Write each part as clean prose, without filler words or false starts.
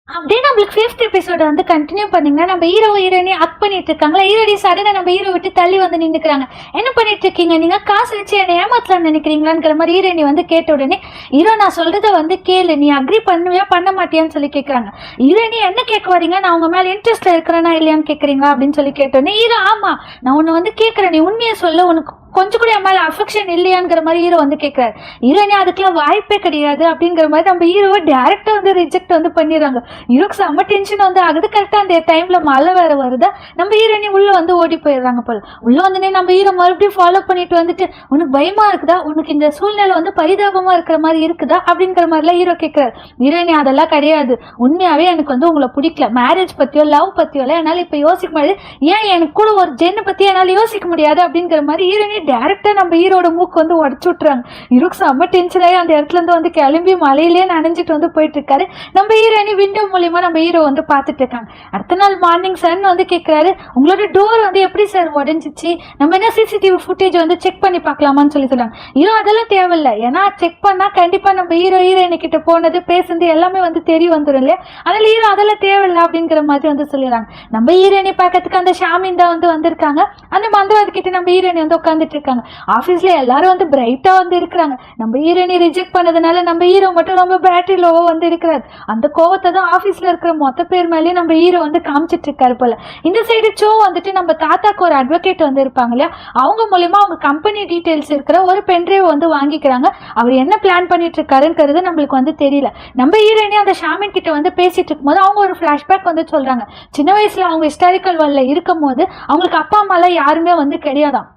அப்படியே நம்மளுக்கு 5th எபிசோட வந்து கண்டினியூ பண்ணீங்கன்னா, நம்ம ஹீரோ ஹீரோயினி ஹக் பண்ணிட்டு இருக்காங்களா, ஹீரோடி சடனா நம்ம ஹீரோ விட்டு தள்ளி வந்து நின்னுக்கிறாங்க. என்ன பண்ணிட்டு இருக்கீங்க நீங்க? காசு வச்சு என்ன ஏமாத்தலாம்னு நினைக்கிறீங்களாங்கிற மாதிரி ஹீரோயினி வந்து கேட்ட உடனே, ஹீரோ நான் சொல்றத வந்து கேளு, நீ அக்ரி பண்ணுவியா பண்ண மாட்டியான்னு சொல்லி கேட்கறாங்க. ஹீரோயினி என்ன கேட்க வரீங்க, நான் உங்க மேல இன்ட்ரெஸ்ட்ல இருக்கிறேனா இல்லையான்னு கேட்கறீங்களா அப்படின்னு சொல்லி கேட்டோடனே, ஹீரோ ஆமா நான் உன்னை வந்து கேட்கறேன், நீ உண்மையை சொல்ல, உனக்கு கொஞ்சம் கூட என் மேல அஃபெக்ஷன் இல்லையாங்கிற மாதிரி ஹீரோ வந்து கேட்கிறாரு. ஹீரோயினி அதுக்கெல்லாம் வாய்ப்பே கிடையாது அப்படிங்கிற மாதிரி நம்ம ஹீரோவை டேரக்டா வந்து ரிஜெக்ட் வந்து பண்ணிடுறாங்க. ஹீரோக்கு செம்ம டென்ஷன் வந்து ஆகுது. கரெக்டா அந்த டைம்ல மழை வேற வருதா, நம்ம ஹீரோயினி உள்ள வந்து ஓடி போயிடுறாங்க போல. உள்ள வந்து நம்ம ஹீரோ மறுபடியும் ஃபாலோ பண்ணிட்டு வந்துட்டு, உனக்கு பயமா இருக்குதா, உனக்கு இந்த சூழ்நிலை வந்து பரிதாபமா இருக்கிற மாதிரி இருக்குதா அப்படிங்கிற மாதிரிலாம் ஹீரோ கேட்கிறாரு. ஹீரோயினி அதெல்லாம் கிடையாது, உண்மையாவே எனக்கு வந்து உங்களை பிடிக்கல, மேரேஜ் பத்தியோ லவ் பத்தியோ என்னால இப்ப யோசிக்க முடியாது, ஏன் எனக்கு கூட ஒரு ஜென்னை பத்தி என்னால யோசிக்க முடியாது அப்படிங்கிற மாதிரி ஹீரோயினி டைரக்டா நம்ம ஹீரோட மூக்கு வந்து உடச்சு விட்டுறாங்க. ஹீரோக்கு செம்ம டென்ஷன் ஆகி அந்த இடத்துல இருந்து வந்து கிளம்பி மலையிலேயே நனைஞ்சிட்டு வந்து போயிட்டு இருக்காரு. நம்ம ஹீரோயினி விண்டோ மூலியமா நம்ம ஹீரோ வந்து பாத்துட்டு இருக்காங்க. அடுத்த நாள் மார்னிங் சன் வந்து கேட்கிறாரு, உங்களோட டோர் வந்து எப்படி சார் உடஞ்சிச்சு, நம்ம என்ன சிசிடிவி ஃபுட்டேஜ் வந்து செக் பண்ணி பார்க்கலாமான்னு சொல்லி சொல்றாங்க. ஹீரோ அதெல்லாம் தேவையில்லை, ஏன்னா செக் பண்ணா கண்டிப்பா நம்ம ஹீரோயினி கிட்ட போனது பேசுனது எல்லாமே வந்து தெரிய வந்துடும் இல்லையா, அதனால ஹீரோ அதெல்லாம் தேவையில்லை அப்படிங்கிற மாதிரி வந்து சொல்லிடுறாங்க. நம்ம ஹீரோயினி பார்க்கறதுக்கு அந்த ஷாமின் தான் வந்து வந்திருக்காங்க. அந்த மந்திரவாதி கிட்ட நம்ம ஹீரோயினி வந்து உட்காந்துட்டு இருக்காங்க. ஆபீஸ்ல எல்லாரும் வந்து பிரைட்டா வந்து இருக்கிறாங்க. நம்ம ஹீரோயினி ரிஜெக்ட் பண்ணதுனால நம்ம ஹீரோ மட்டும் ரொம்ப பேட்டரி லோவா வந்து இருக்கிறாரு. அந்த கோவத்தை தான் ஆபீஸ்ல இருக்கிற மொத்த பேர் மேலேயும் நம்ம ஹீரோ வந்து காமிச்சிட்டு இருக்காரு போல. இந்த சைடு சோ வந்துட்டு நம்ம தாத்தாக்கு ஒரு அட்வொகேட் வந்து இருப்பாங்க இல்லையா, அவங்க மூலியமா அவங்க கம்பெனி டீடைல்ஸ் இருக்கிற ஒரு பென்ட்ரைவ் வந்து வாங்கிக்கிறாங்க. அவர் என்ன பிளான் பண்ணிட்டு இருக்காருங்கிறது நம்மளுக்கு வந்து தெரியல. நம்ம ஹீரோயினி அந்த ஷாமின் கிட்ட வந்து பேசிட்டு இருக்கும்போது அவங்க ஒரு பிளாஷ்பேக் வந்து சொல்றாங்க. சின்ன வயசுல அவங்க ஹிஸ்டாரிக்கல் வேர்ல்ட்ல இருக்கும் போது அவங்களுக்கு அப்பா அம்மா யாருமே வந்து கிடையாதான்.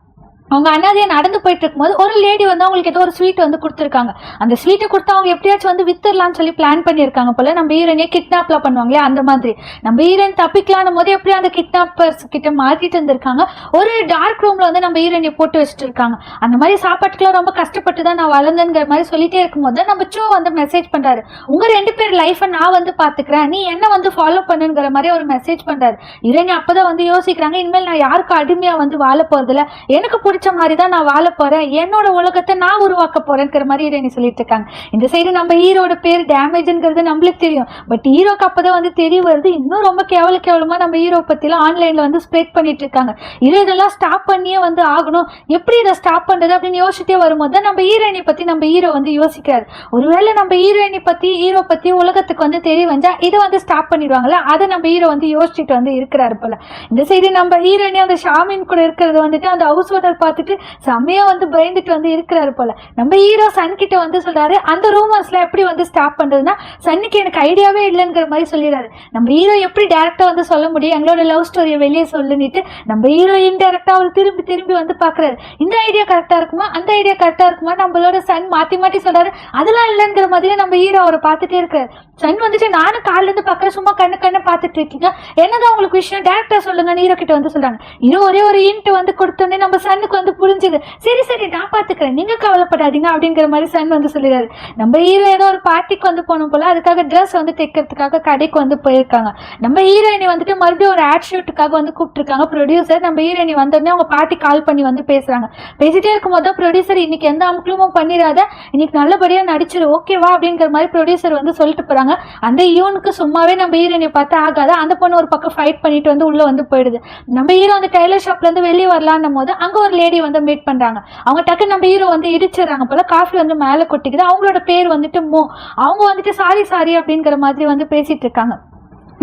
அவங்க அண்ணாதியா நடந்து போயிட்டு இருக்கும்போது ஒரு லேடி வந்து அவங்களுக்கு ஏதோ ஒரு ஸ்வீட் வந்து கொடுத்துருக்காங்க. அந்த ஸ்வீட்டை கொடுத்து அவங்க எப்படியாச்சும் வந்து வித்துடலாம்னு சொல்லி பிளான் பண்ணியிருக்காங்க போல. நம்ம ஹீரோயினே கிட்னாப்லாம் பண்ணுவாங்களே அந்த மாதிரி நம்ம ஹீரோயின் தப்பிக்கலான போது எப்படியும் அந்த கிட்னாப்பர்ஸ் கிட்ட மாத்திட்டு இருந்திருக்காங்க. ஒரு டார்க் ரூம்ல வந்து நம்ம ஹீரோயினை போட்டு வச்சுட்டு இருக்காங்க. அந்த மாதிரி சாப்பாட்டுக்குலாம் ரொம்ப கஷ்டப்பட்டு தான் நான் வளர்ந்தேங்கிற மாதிரி சொல்லிட்டே இருக்கும்போது நம்ம சோ வந்து மெசேஜ் பண்றாரு, உங்க 2 பேர் லைஃபை நான் வந்து பாத்துக்கிறேன், நீ என்ன வந்து ஃபாலோ பண்ணுங்கிற மாதிரி ஒரு மெசேஜ் பண்றாரு. ஹீரோயினி அப்பதான் வந்து யோசிக்கிறாங்க, இனிமேல் நான் யாருக்கும் அடிமையா வந்து வாழ போறதில்ல, எனக்கு பிடிச்ச மாதிரி தான் நான் வாழ போறேன், என்னோட உலகத்தை நான் உருவாக்க போறேங்கிற மாதிரி ஹீரோயினி சொல்லிட்டு இருக்காங்க. இந்த சைடு நம்ம ஹீரோட பேர் டேமேஜ்ங்கிறது நம்மளுக்கு தெரியும். பட் ஹீரோக்கு அப்பதான் வந்து தெரிய வருது, இன்னும் ரொம்ப கேவலமா நம்ம ஹீரோ பத்திலாம் ஆன்லைன்ல வந்து ஸ்ப்ரெட் பண்ணிட்டு இருக்காங்க. இதெல்லாம் ஸ்டாப் பண்ணியே வந்து ஆகணும், எப்படி இதை ஸ்டாப் பண்றது அப்படின்னு யோசிச்சுட்டே வரும்போது தான் நம்ம ஹீரோயினி பத்தி நம்ம ஹீரோ வந்து யோசிக்கிறாரு. ஒருவேளை நம்ம ஹீரோயினி பத்தி ஹீரோ பத்தி உலகத்துக்கு வந்து தெரிய வந்தா இதை வந்து ஸ்டாப் பண்ணிடுவாங்களா, அதை நம்ம ஹீரோ வந்து யோசிச்சுட்டு வந்து இருக்கிறாரு போல. இந்த சைடு நம்ம ஹீரோயினி அந்த ஷாமின் கூட இருக்கிறது வந்துட்டு அந்த ஹவுஸ் ஓனர் பார்த்துட்டு செம்மையா வந்து பயந்துட்டு வந்து இருக்கிறாரு போல. நம்ம ஹீரோ சன் கிட்ட வந்து சொல்றாரு, அந்த ரூமர்ஸ்ல எப்படி வந்து ஸ்டாப் பண்றதுன்னா சன்னுக்கு எனக்கு ஐடியாவே இல்லைங்கிற மாதிரி சொல்லிடுறாரு. நம்ம ஹீரோ எப்படி டைரக்டா வந்து சொல்ல முடியும் எங்களோட லவ் ஸ்டோரியை வெளியே சொல்லிட்டு நம்ம ஹீரோ இன்டைரக்டா அவர் திரும்பி திரும்பி வந்து பாக்குறாரு. இந்த ஐடியா கரெக்டா இருக்குமா, அந்த ஐடியா கரெக்டா இருக்குமா, நம்மளோட சன் மாத்தி மாத்தி சொல்றாரு. அதெல்லாம் இல்லைங்கிற மாதிரி நம்ம ஹீரோ அவரை பார்த்துட்டே இருக்காரு. சன் வந்துட்டு நானும் காலில இருந்து பாக்குறேன், சும்மா கண்ணு பார்த்துட்டு இருக்கீங்க, என்னதான் உங்களுக்கு விஷயம் டேரக்டா சொல்லுங்க ஹீரோ கிட்ட வந்து சொல்றாங்க. ஹீரோ ஒரே ஒரு இன்ட் வந்து கொடுத்தோன்னே நம்ம சன்னுக்கு வந்து புரிஞ்சுது. சரி சரி நான் பாத்துக்கிறேன், நீங்க கவலைப்படாதீங்க அப்படிங்கிற மாதிரி சன் வந்து சொல்லிடுறாரு. நம்ம ஹீரோ ஏதோ ஒரு பார்ட்டிக்கு வந்து போனோம் போல, அதுக்காக ட்ரெஸ் வந்து தைக்கிறதுக்காக கடைக்கு வந்து போயிருக்காங்க. நம்ம ஹீரோயினி வந்துட்டு மறுபடியும் ஒரு ஆட் ஷூட்டுக்காக வந்து கூப்பிட்டுருக்காங்க ப்ரொடியூசர். நம்ம ஹீரோயினி வந்தோடனே அவங்க பார்ட்டி கால் பண்ணி வந்து பேசுறாங்க. பேசிட்டே இருக்கும் போது ப்ரொடியூசர் இன்னைக்கு எந்த அமுக்கலும் பண்ணிடாத, இன்னைக்கு நல்லபடியா நடிச்சிரு ஓகேவா அப்படிங்கிற மாதிரி ப்ரொடியூசர் வந்து சொல்லிட்டு போறாங்க. அந்த யூனுக்கு சும்மாவே நம்ம ஹீரோயினை பார்த்து ஆகாத, அந்த பொண்ணு ஒரு பக்கம் ஃபைட் பண்ணிட்டு வந்து உள்ள வந்து போயிடுது. நம்ம ஹீரோ அந்த டைலர் ஷாப்ல இருந்து வெளியே வரலான்னும் போது அங்க ஒரு லேடி வந்து மீட் பண்றாங்க. அவங்க டக்கு நம்ம ஹீரோ வந்து இடிச்சிடறாங்க போல, காஃபி வந்து மேல கொட்டிக்குது. அவங்களோட பேர் வந்துட்டு மோ. அவங்க வந்துட்டு சாரி அப்படிங்கிற மாதிரி வந்து பேசிட்டு இருக்காங்க.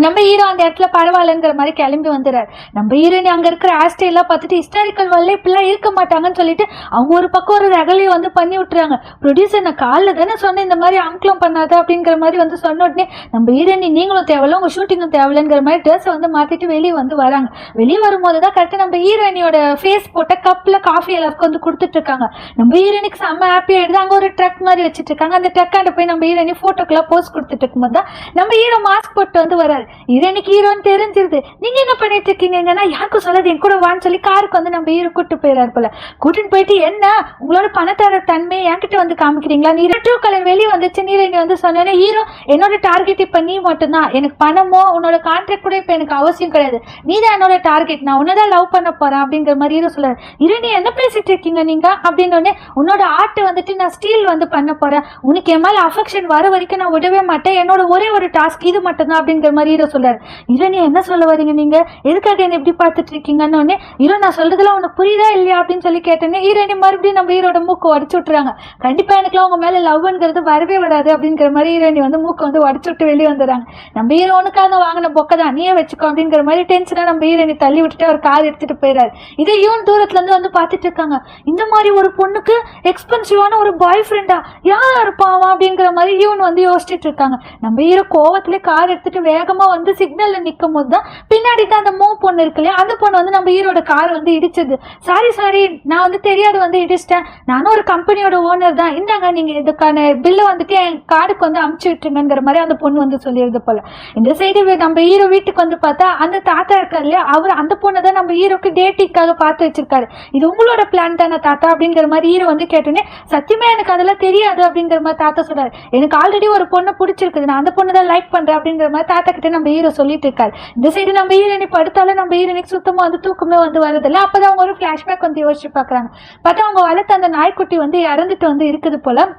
நம்ம ஹீரோ அந்த இடத்துல பரவாயில்லங்கிற மாதிரி கிளம்பி வந்துடுறாரு. நம்ம ஹீரோயினி அங்க இருக்கிற ஆஸ்ட்ரேலாம் பார்த்துட்டு ஹிஸ்டாரிக்கல் வேர்ல்ட்ல இப்படிலாம் இருக்க மாட்டாங்கன்னு சொல்லிட்டு அவங்க ஒரு பக்கம் ஒரு ரகலையை வந்து பண்ணி விட்டுறாங்க. ப்ரொடியூசர் நான் காலில் தானே சொன்னேன் இந்த மாதிரி அமுக்கலம் பண்ணாத அப்படிங்கிற மாதிரி வந்து சொன்ன உடனே நம்ம ஹீரோயினி நீங்களும் தேவையில்ல, உங்க ஷூட்டிங்கும் தேவையில்லைங்கிற மாதிரி ட்ரெஸ் வந்து மாத்திட்டு வெளியே வந்து வராங்க. வெளியே வரும்போது தான் கரெக்டாக நம்ம ஹீரோயினியோட ஃபேஸ் போட்ட கப்ல காஃபி எல்லாருக்கும் வந்து கொடுத்துட்டு இருக்காங்க. நம்ம ஹீரோயினிக்கு செம்ம ஹாப்பி ஆயிடுது. அங்க ஒரு ட்ரக் மாதிரி வச்சுட்டு இருக்காங்க. அந்த ட்ரக்காண்ட போய் நம்ம ஹீரோயினி போட்டோக்கெல்லாம் போஸ்ட் கொடுத்துட்டு இருக்கும்போது தான் நம்ம ஹீரோ மாஸ்க் போட்டு வந்து வராரு. ஹீரோயினுக்கு ஹீரோன்னு தெரிஞ்சிருது. நீங்க என்ன பண்ணிட்டு இருக்கீங்கன்னா யாருக்கும் சொல்லாது என் கூட வான்னு சொல்லி காருக்கு வந்து நம்ம ஹீரோ கூட்டு போயிடாரு போல. கூட்டின்னு போயிட்டு என்ன உங்களோட பணத்தார தன்மை என்கிட்ட வந்து காமிக்கிறீங்களா, நீ ட்ரூ கலர் வெளியே வந்துச்சு ஹீரோயினி வந்து சொன்னேன்னா ஹீரோ என்னோட டார்கெட் இப்ப நீ மட்டும்தான், எனக்கு பணமோ உன்னோட கான்ட்ராக்ட் கூட இப்ப எனக்கு அவசியம் கிடையாது, நீ தான் என்னோட டார்கெட், நான் உன்னதான் லவ் பண்ண போறேன் அப்படிங்கிற மாதிரி ஹீரோ சொல்றாரு. ஹீரோயினி என்ன பேசிட்டு இருக்கீங்க நீங்க அப்படின்னு உன்னோட ஆர்ட் வந்துட்டு நான் ஸ்டீல் வந்து பண்ண போறேன், உனக்கு என் மேல அஃபெக்ஷன் வர வரைக்கும் நான் விடவே மாட்டேன், என்னோட ஒரே ஒரு டாஸ்க் இது மட்டும்தான் அப்படிங்கிற மாதிரி ஹீரோ சொல்றாரு. ஹீரோயினி என்ன சொல்ல வரீங்க நீங்க, எதுக்காக என்ன எப்படி பார்த்துட்டு இருக்கீங்கன்னு ஹீரோ நான் சொல்றதுல உனக்கு புரியுதா இல்லையா அப்படின்னு சொல்லி கேட்டேன்னு ஹீரோயினி மறுபடியும் நம்ம ஹீரோட மூக்கு உடச்சு விட்டுறாங்க. கண்டிப்பா எனக்குலாம் உங்க மேல லவ்ங்கிறது வரவே வராது அப்படிங்கிற மாதிரி ஹீரோயினி வந்து மூக்கு வந்து உடச்சு விட்டு வெளியே வந்துடுறாங்க. நம்ம ஹீரோனுக்காக வாங்கின பொக்கதான் நீயே வச்சுக்கோ அப்படிங்கிற மாதிரி டென்ஷனா நம்ம ஹீரோயினி தள்ளி விட்டுட்டு அவர் கார் எடுத்துட்டு போயிடாரு. இதே இவன் தூரத்துல இருந்து வந்து பாத்துட்டு இருக்காங்க. இந்த மாதிரி ஒரு பொண்ணுக்கு எக்ஸ்பென்சிவான ஒரு பாய் ஃப்ரெண்டா யாரா இருப்பாவா அப்படிங்கிற மாதிரி இவன் வந்து யோசிச்சுட்டு இருக்காங்க. நம்ம ஹீரோ கோவத்திலே கார் எடுத்துட்டு வேகமா வந்து சிக்னல்ல நிக்கும் போது தான் பின்னாடி தான் அந்த பொண்ணு இருக்கு இல்லையா, அந்த பொண்ணு வந்து நம்ம ஹீரோட கார் வந்து இடிச்சது. சாரி நான் வந்து தெரியாது வந்து இடிச்சிட்டேன், நானும் ஒரு கம்பெனியோட ஓனர் தான், இந்தாங்க நீங்க இதுக்கான பில்லை வந்துட்டு என் கார்டுக்கு வந்து அமுச்சு விட்டுருங்கிற மாதிரி அந்த பொண்ணு வந்து சொல்லிடுது போல. இந்த சைடு நம்ம ஹீரோ வீட்டுக்கு வந்து பார்த்தா அந்த தாத்தா இருக்காரு இல்லையா, அவர் அந்த பொண்ணை தான் நம்ம ஹீரோக்கு டேட்டிங்காக பார்த்து வச்சிருக்காரு. இது உங்களோட பிளான் தானே தாத்தா அப்படிங்கிற மாதிரி ஹீரோ வந்து கேட்டோன்னே சத்தியமா எனக்கு அதெல்லாம் தெரியாது அப்படிங்கிற மாதிரி தாத்தா சொல்றாரு. எனக்கு ஆல்ரெடி ஒரு பொண்ணை பிடிச்சிருக்குது, நான் அந்த பொண்ணு தான் லைக் பண்றேன் அப்படிங்கிற மாதிரி தாத்தா கிட்ட நம்ம ஹீரோ சொல்லிட்டு இருக்காரு. இந்த சைடு நம்ம ஹீரோயினி படுத்தாலும் நம்ம ஹீரோயினிக்கு சுத்தமா வந்து தூக்கமே வந்து வருதில்ல. அப்பதான் அவங்க ஒரு பிளாஷ்பேக் வந்து யோசிச்சு பாக்குறாங்க. பார்த்தா அவங்க வளர்த்த அந்த நாய்க்குட்டி வந்து இறந்துட்டு வந்து இருக்குது போல.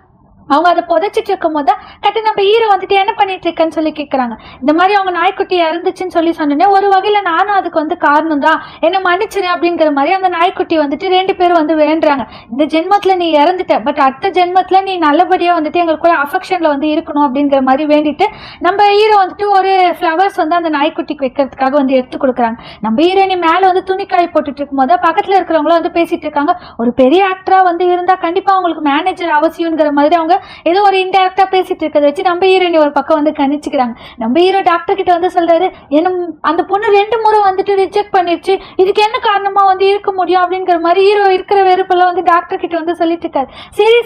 அவங்க அதை புதைச்சிட்டு இருக்கும் போது கட்டி நம்ம ஹீரோ வந்துட்டு என்ன பண்ணிட்டு இருக்கேன்னு சொல்லி கேட்கறாங்க. இந்த மாதிரி அவங்க நாய்க்குட்டி இறந்துச்சுன்னு சொல்லி சொன்னேன்னே ஒரு வகையில நானும் அதுக்கு வந்து காரணம் தான், என்ன மன்னிச்சிரு அப்படிங்கிற மாதிரி அந்த நாய்க்குட்டி வந்துட்டு 2 பேரும் வந்து வேண்டுறாங்க. இந்த ஜென்மத்துல நீ இறந்துட்ட, பட் அடுத்த ஜென்மத்துல நீ நல்லபடியா வந்துட்டு எங்களுக்கு அஃபெக்ஷன்ல வந்து இருக்கணும் அப்படிங்கிற மாதிரி வேண்டிட்டு நம்ம ஹீரோ வந்துட்டு ஒரு ஃப்ளவர்ஸ் வந்து அந்த நாய்க்குட்டிக்கு வைக்கிறதுக்காக வந்து எடுத்து கொடுக்குறாங்க. நம்ம ஹீரோயினி மேல வந்து துணிக்காய் போட்டுட்டு இருக்கும் போது பக்கத்துல இருக்கிறவங்களும் வந்து பேசிட்டு இருக்காங்க. ஒரு பெரிய ஆக்டரா வந்து இருந்தா கண்டிப்பா அவங்களுக்கு மேனேஜர் அவசியம்ங்கிற மாதிரி அவங்க ஏதோ ஒரு இன்டைரக்டா பேசிட்டு இருக்கிறத வச்சு நம்ம ஹீரோயினி ஒரு பக்கம் வந்து கணிச்சுக்கிறாங்க. நம்ம ஹீரோ டாக்டர் கிட்ட வந்து சொல்றாரு, என்ன அந்த பொண்ணு 2 முறை வந்துட்டு ரிஜெக்ட் பண்ணிருச்சு, இதுக்கு என்ன காரணமா வந்து இருக்க முடியும் அப்படிங்கிற மாதிரி ஹீரோ இருக்கிற வெறுப்பெல்லாம் வந்து டாக்டர் கிட்ட வந்து சொல்லிட்டு இருக்காரு.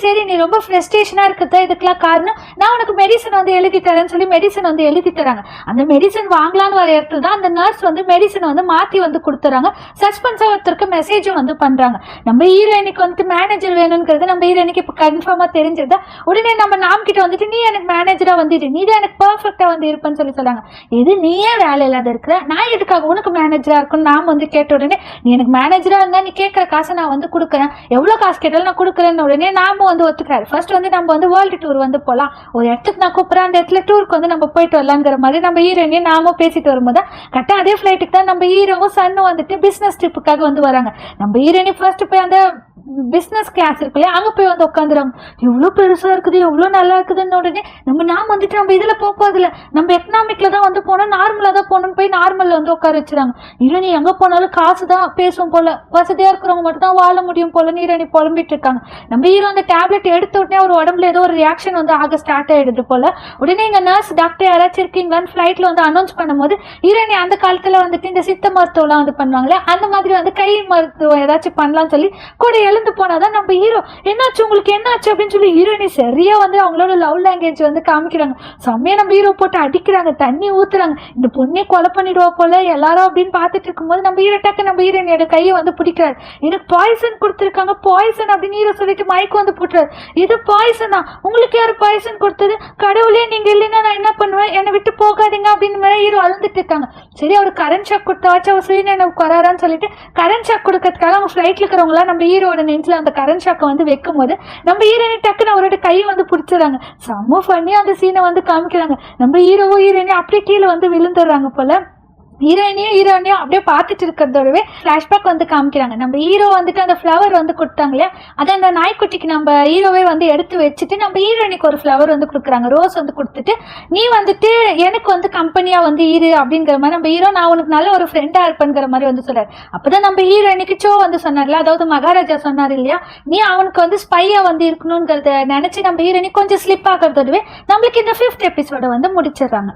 சரி நீ ரொம்ப ஃப்ரஸ்ட்ரேஷனா இருக்கிறதா இதுக்கெல்லாம் காரணம், நான் உனக்கு மெடிசன் வந்து எழுதி தரேன்னு சொல்லி மெடிசன் வந்து எழுதி தராங்க. அந்த மெடிசன் வாங்கலான்னு வர இடத்துல தான் அந்த நர்ஸ் வந்து மெடிசன் வந்து மாத்தி வந்து கொடுத்துறாங்க. சஸ்பென்ஸா ஒருத்தருக்கு மெசேஜும் வந்து பண்றாங்க. நம்ம ஹீரோயினிக்கு வந்துட்டு மேனேஜர் வேணும்ங்கிறது நம்ம ஹீரோயினிக்கு இப்ப கன்ஃபார்மா தெரிஞ்சிருந்தா உடனே நம்ம நாம் கிட்ட வந்துட்டு நீ எனக்கு மேனேஜரா வந்துட்டு நீ தான் எனக்கு பர்ஃபெக்டா வந்து இருப்பேன்னு சொல்லி சொல்லாங்க. இது நீயே வேலை இல்லாத இருக்கிற, நான் எதுக்காக உனக்கு மேனேஜரா இருக்குன்னு நாம் வந்து கேட்ட உடனே நீ எனக்கு மேனேஜரா இருந்தா நீ கேட்கற காசை நான் வந்து கொடுக்குறேன், எவ்வளவு காசு கேட்டாலும் நான் கொடுக்குறேன்னு உடனே நாம வந்து ஒத்துக்கிறாரு. ஃபர்ஸ்ட் வந்து நம்ம வந்து வேர்ல்டு டூர் வந்து போகலாம், ஒரு இடத்துக்கு நான் கூப்பிடுறேன், அந்த இடத்துல டூருக்கு வந்து நம்ம போயிட்டு வரலாங்கிற மாதிரி நம்ம ஹீரோயினையும் நாமும் பேசிட்டு வரும்போது கரெக்டா அதே ஃபிளைட்டுக்கு தான் நம்ம ஹீரோவும் சன்னும் வந்துட்டு பிசினஸ் ட்ரிப்புக்காக வந்து வராங்க. நம்ம ஹீரோயினி ஃபர்ஸ்ட் போய் அந்த பிசினஸ் கிளாஸ் இருக்குல்ல அங்க போய் வந்து உட்காந்துறாங்க. எவ்வளவு பெருசா இருக்குது, எவ்வளவு நல்லா இருக்குதுன்னு உடனே நாம் வந்துட்டு நம்ம இதுல போறதுல நம்ம எக்கனாமிக்ல தான் வந்து போனோம், நார்மலா தான் போனோம், போய் நார்மல்ல வந்து உட்கார வச்சுறாங்க. ஹீரோனி எங்க போனாலும் காசு தான் பேசும் போல, வசதியா இருக்கிறவங்க மட்டும் தான் வாழ முடியும் போல ஹீரோனி புலம்பிட்டு இருக்காங்க. நம்ம ஹீரோ அந்த டேப்லெட் எடுத்த உடனே அவர் உடம்புல ஏதோ ஒரு ரியாக்ஷன் வந்து ஆக ஸ்டார்ட் ஆயிடுது போல. உடனே இங்க நர்ஸ் டாக்டர் யாராச்சும் இருக்கீங்களான்னு ஃபிளைட்ல வந்து அனௌன்ஸ் பண்ணும்போது ஹீரோனி அந்த காலத்துல வந்துட்டு இந்த சித்த மருத்துவம் வந்து பண்ணுவாங்களே அந்த மாதிரி வந்து கை மருத்துவம் ஏதாச்சும் பண்ணலாம்னு சொல்லி கூட எழுந்து போனாதான் நம்ம ஹீரோ என்னாச்சு உங்களுக்கு என்னாச்சு அப்படின்னு சொல்லி ஹீரோயினி சரியா வந்து அவங்களோட லவ் லாங்குவேஜ் வந்து காமிக்கிறாங்க. செம்மையா நம்ம ஹீரோ போட்டு அடிக்கிறாங்க, தண்ணி ஊத்துறாங்க, இந்த பொண்ணே கொலை பண்ணிடுவா போல எல்லாரும் அப்படின்னு பார்த்துட்டு இருக்கும்போது நம்ம ஹீரோ டக்கு நம்ம ஹீரோயினோட கையை வந்து பிடிக்கிறாரு. எனக்கு பாய்சன் கொடுத்துருக்காங்க, பாய்சன் அப்படின்னு ஹீரோ சொல்லிட்டு மயக்கு வந்து போட்டுறாரு. இது பாய்சனா, உங்களுக்கு யாரு பாய்சன் கொடுத்தது, கடவுளே நீங்க இல்லைன்னா நான் என்ன பண்ணுவேன், என்னை விட்டு போகாதீங்க அப்படின்னு ஹீரோ அழுந்துட்டு இருக்காங்க. சரி அவர் கரண்ட் ஷாக் கொடுத்தாச்சும் அவர் சுயநினைவுக்கு வராரான்னு சொல்லிட்டு கரண்ட் ஷாக் கொடுக்கறதுக்காக அவங்க ஃபிளைட்ல இருக்கிறவங்களா நம்ம ஹீரோட நெஞ்சில் அந்த கரண்ட் ஷாக்கை வந்து வைக்கும் போது நம்ம ஹீரோயினி டக்குன்னு அவரோட கையை வந்து பிடிச்சிடறாங்க. செம்ம பண்ணி அந்த சீனை வந்து காமிக்கிறாங்க. நம்ம ஹீரோவோ ஹீரோயினி அப்படியே கீழே வந்து விழுந்துடுறாங்க போல. ஹீரோயினியும் அப்படியே பார்த்துட்டு இருக்கிறதோடவே ஃபிளாஷ்பேக் வந்து காமிக்கிறாங்க. நம்ம ஹீரோ வந்துட்டு அந்த ஃப்ளவர் வந்து கொடுத்தாங்க இல்லையா, அதை அந்த நாய்க்குட்டிக்கு நம்ம ஹீரோவே வந்து எடுத்து வச்சுட்டு நம்ம ஹீரோயினிக்கு ஒரு ஃப்ளவர் வந்து கொடுக்குறாங்க, ரோஸ் வந்து கொடுத்துட்டு நீ வந்துட்டு எனக்கு வந்து கம்பெனியா வந்து இரு அப்படிங்கிற மாதிரி நம்ம ஹீரோ நான் உனக்கு நல்ல ஒரு ஃப்ரெண்டா இருப்பேங்கிற மாதிரி வந்து சொல்றாரு. அப்பதான் நம்ம ஹீரோயினிக்கு சோ வந்து சொன்னார்ல, அதாவது மகாராஜா சொன்னார் இல்லையா, நீ அவனுக்கு வந்து ஸ்பையா வந்து இருக்கணும்ங்கிறத நினைச்சு நம்ம ஹீரோயினி கொஞ்சம் ஸ்லிப் ஆகிறதோடவே நம்மளுக்கு இந்த 5th எபிசோட வந்து முடிச்சிடுறாங்க.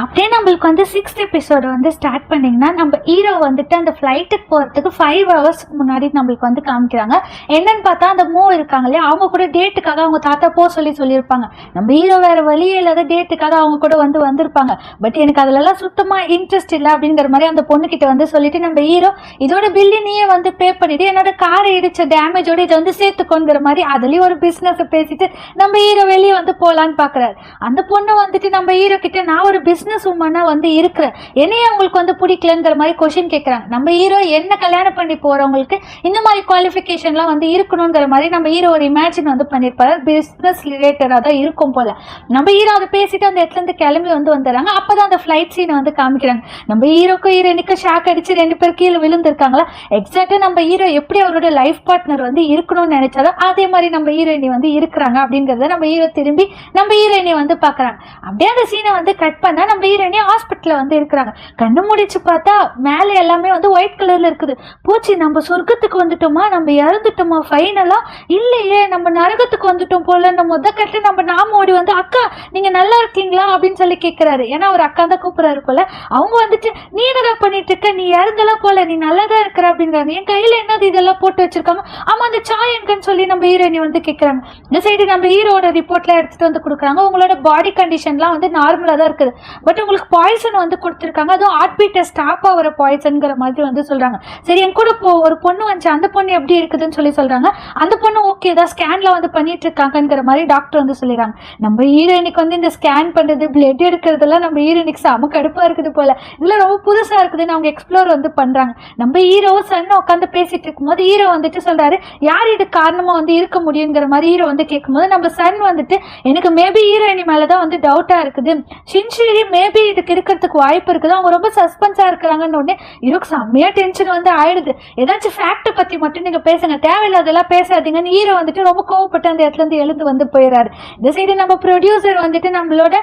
அப்படியே நம்மளுக்கு வந்து 6th எபிசோடு வந்து ஸ்டார்ட் பண்ணிங்கன்னா நம்ம ஹீரோ வந்துட்டு அந்த ஃப்ளைட்டுக்கு போகிறதுக்கு 5 ஹவர்ஸ்க்கு முன்னாடி நம்மளுக்கு வந்து காமிக்கிறாங்க. என்னன்னு பார்த்தா அந்த இருக்காங்க இல்லையா, அவங்க கூட டேட்டுக்காக அவங்க தாத்தா சொல்லியிருப்பாங்க. நம்ம ஹீரோ வேற வழியே இல்லாத டேட்டுக்காக அவங்க கூட வந்திருப்பாங்க. பட் எனக்கு அதுலலாம் சுத்தமாக இன்ட்ரெஸ்ட் இல்லை அப்படிங்கிற மாதிரி அந்த பொண்ணுக்கிட்ட வந்து சொல்லிட்டு நம்ம ஹீரோ இதோட பில்லு நீயே வந்து பே பண்ணிட்டு என்னோட காரை இடிச்ச டேமேஜோட இதை வந்து சேர்த்துக்கோங்கிற மாதிரி அதுலேயும் ஒரு பிஸ்னஸை பேசிட்டு நம்ம ஹீரோ வெளியே வந்து போகலான்னு பார்க்குறாரு. அந்த பொண்ணு வந்துட்டு நம்ம ஹீரோ கிட்ட நான் ஒரு பிசினஸ் உமனா வந்து இருக்கிறேன், என்னையே அவங்களுக்கு வந்து பிடிக்கலங்கிற மாதிரி கொஸ்டின் கேட்கறாங்க. நம்ம ஹீரோ என்ன கல்யாணம் பண்ணி போறவங்களுக்கு இந்த மாதிரி குவாலிஃபிகேஷன்லாம் வந்து இருக்கணுங்கிற மாதிரி நம்ம ஹீரோ ஒரு இமேஜின் வந்து பண்ணியிருப்பாரு. பிசினஸ் ரிலேட்டடாக தான் இருக்கும் போல. நம்ம ஹீரோ அதை பேசிட்டு அந்த இடத்துல இருந்து கிளம்பி வந்துடுறாங்க. அப்பதான் அந்த ஃபிளைட் சீனை வந்து காமிக்கிறாங்க. நம்ம ஹீரோக்கும் ஹீரோனுக்கு ஷாக் அடிச்சு 2 பேர் கீழே விழுந்திருக்காங்களா. எக்ஸாக்டா நம்ம ஹீரோ எப்படி அவரோட லைஃப் பார்ட்னர் வந்து இருக்கணும்னு நினைச்சாரோ அதே மாதிரி நம்ம ஹீரோயினி வந்து இருக்கிறாங்க அப்படிங்கறத நம்ம ஹீரோ திரும்பி நம்ம ஹீரோயினி வந்து பாக்குறாங்க. அப்படியே அந்த சீனை வந்து கட் பண்ணா நம்ம ஹீரோயினி ஹாஸ்பிட்டல்ல வந்து இருக்கிறாங்க. கண்ணு முடிச்சு பார்த்தா மேல எல்லாமே வந்து ஒயிட் கலர்ல இருக்குது. பூச்சி நம்ம சொர்க்கத்துக்கு வந்துட்டோமா, நம்ம இறந்துட்டோமா ஃபைனலா, இல்லையே நம்ம நரகத்துக்கு வந்துட்டோம் போல. நம்ம கட்டில நம்ம நாம ஓடி வந்து அக்கா நீங்க நல்லா இருக்கீங்களா அப்படின்னு சொல்லி கேட்கிறாரு. ஏன்னா அவர் அக்கா தான் கூப்பிடுறாரு போல. அவங்க வந்துட்டு நீ என்னடா பண்ணிட்டு இருக்க, நீ இறந்தலாம் போல, நீ நல்லாதான் இருக்கிற அப்படிங்கிறாங்க. என் கையில என்னது இதெல்லாம் போட்டு வச்சிருக்காங்க. ஆமா அந்த சாய் எங்கன்னு சொல்லி நம்ம ஹீரோயினி வந்து கேட்கறாங்க. இந்த சைடு நம்ம ஹீரோட ரிப்போர்ட்லாம் எடுத்துட்டு வந்து கொடுக்குறாங்க. உங்களோட பாடி கண்டிஷன்லாம் வந்து நார்மலா தான் இருக்குது, பட் உங்களுக்கு பாய்சன் வந்து கொடுத்துருக்காங்க, அதுவும் ஹார்ட் பீட்டை ஸ்டாப் ஆகிற பாய்சன்கிற மாதிரி வந்து சொல்றாங்க. சரி என் கூட ஒரு பொண்ணு வந்துச்சு, அந்த பொண்ணு எப்படி இருக்குதுன்னு சொல்லி சொல்றாங்க. அந்த பொண்ணு ஓகே தான், ஸ்கேன்ல வந்து பண்ணிட்டு இருக்காங்கிற மாதிரி டாக்டர் வந்து சொல்லிடுறாங்க. நம்ம ஹீரோயினுக்கு வந்து இந்த ஸ்கேன் பண்றது பிளட் எடுக்கிறதுலாம் நம்ம ஹீரோயினுக்கு செம கடுப்பா இருக்குது போல. இதெல்லாம் ரொம்ப புதுசா இருக்குதுன்னு அவங்க எக்ஸ்ப்ளோர் வந்து பண்றாங்க. நம்ம ஹீரோ சன் உட்காந்து பேசிட்டு இருக்கும்போது ஹீரோ வந்துட்டு சொல்றாரு யார் இது காரணமா வந்து இருக்க முடியுங்கிற மாதிரி ஹீரோ வந்து கேட்கும்போது நம்ம சன் வந்துட்டு எனக்கு மேபி ஹீரோயினி மேலதான் வந்து டவுட்டா இருக்குது, சின்சியரி மேபி இதுக்கு இருக்கிறதுக்கு வாய்ப்பு இருக்குது, அவங்க ரொம்ப சஸ்பென்ஸா இருக்கிறாங்கன்னு உடனே ஹீரோக்கு செம்மையா டென்ஷன் வந்து ஆயிடுது. ஏதாச்சும் ஃபேக்டை பத்தி மட்டும் நீங்க பேசுங்க, தேவையில்லாதெல்லாம் பேசாதீங்கன்னு ஹீரோ வந்துட்டு ரொம்ப கோவப்பட்டு அந்த இடத்துல இருந்து எழுந்து வந்து போயிடுறாரு. இந்த சைடு நம்ம ப்ரொடியூசர் வந்துட்டு நம்மளோட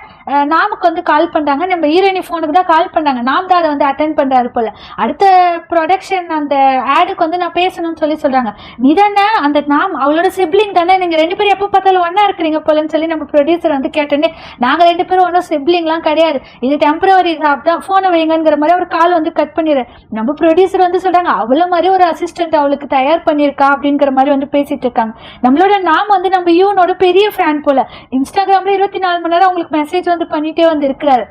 நாமுக்கு வந்து கால் பண்றாங்க. நம்ம ஹீரோயினி போனுக்கு தான் கால் பண்ணாங்க, நாம் தான் அதை வந்து அட்டென்ட் பண்றாரு போல. அடுத்த ப்ரொடக்ஷன் அந்த ஆடுக்கு வந்து நான் பேசணும்னு சொல்லி சொல்றாங்க. நீ தானே அந்த நாம் அவளோட சிப்ளிங் தானே, நீங்க 2 பேரும் எப்போ பார்த்தாலும் ஒன்னா இருக்கிறீங்க போலன்னு சொல்லி நம்ம ப்ரொடியூசர் வந்து கேட்டோன்னே நாங்க 2 பேரும் ஒன்றும் சிப்ளிங்லாம் கிடையாது, இது டெம்பரவரி ஜாப் தான், போனை வைங்கிற மாதிரி ஒரு கால் வந்து கட் பண்ணிடுற. நம்ம ப்ரொடியூசர் வந்து சொல்றாங்க அவள மாதிரி ஒரு அசிஸ்டன்ட் அவளுக்கு தயார் பண்ணியிருக்கா அப்படிங்கிற மாதிரி வந்து பேசிட்டு இருக்காங்க. நம்மளோட நாம் வந்து நம்ம யூனோட பெரிய ஃபேன் போல. இன்ஸ்டாகிராம்ல 24 மணி நேரம் அவங்களுக்கு மெசேஜ் வந்து பண்ணிட்டே வந்து இருக்கிறாரு.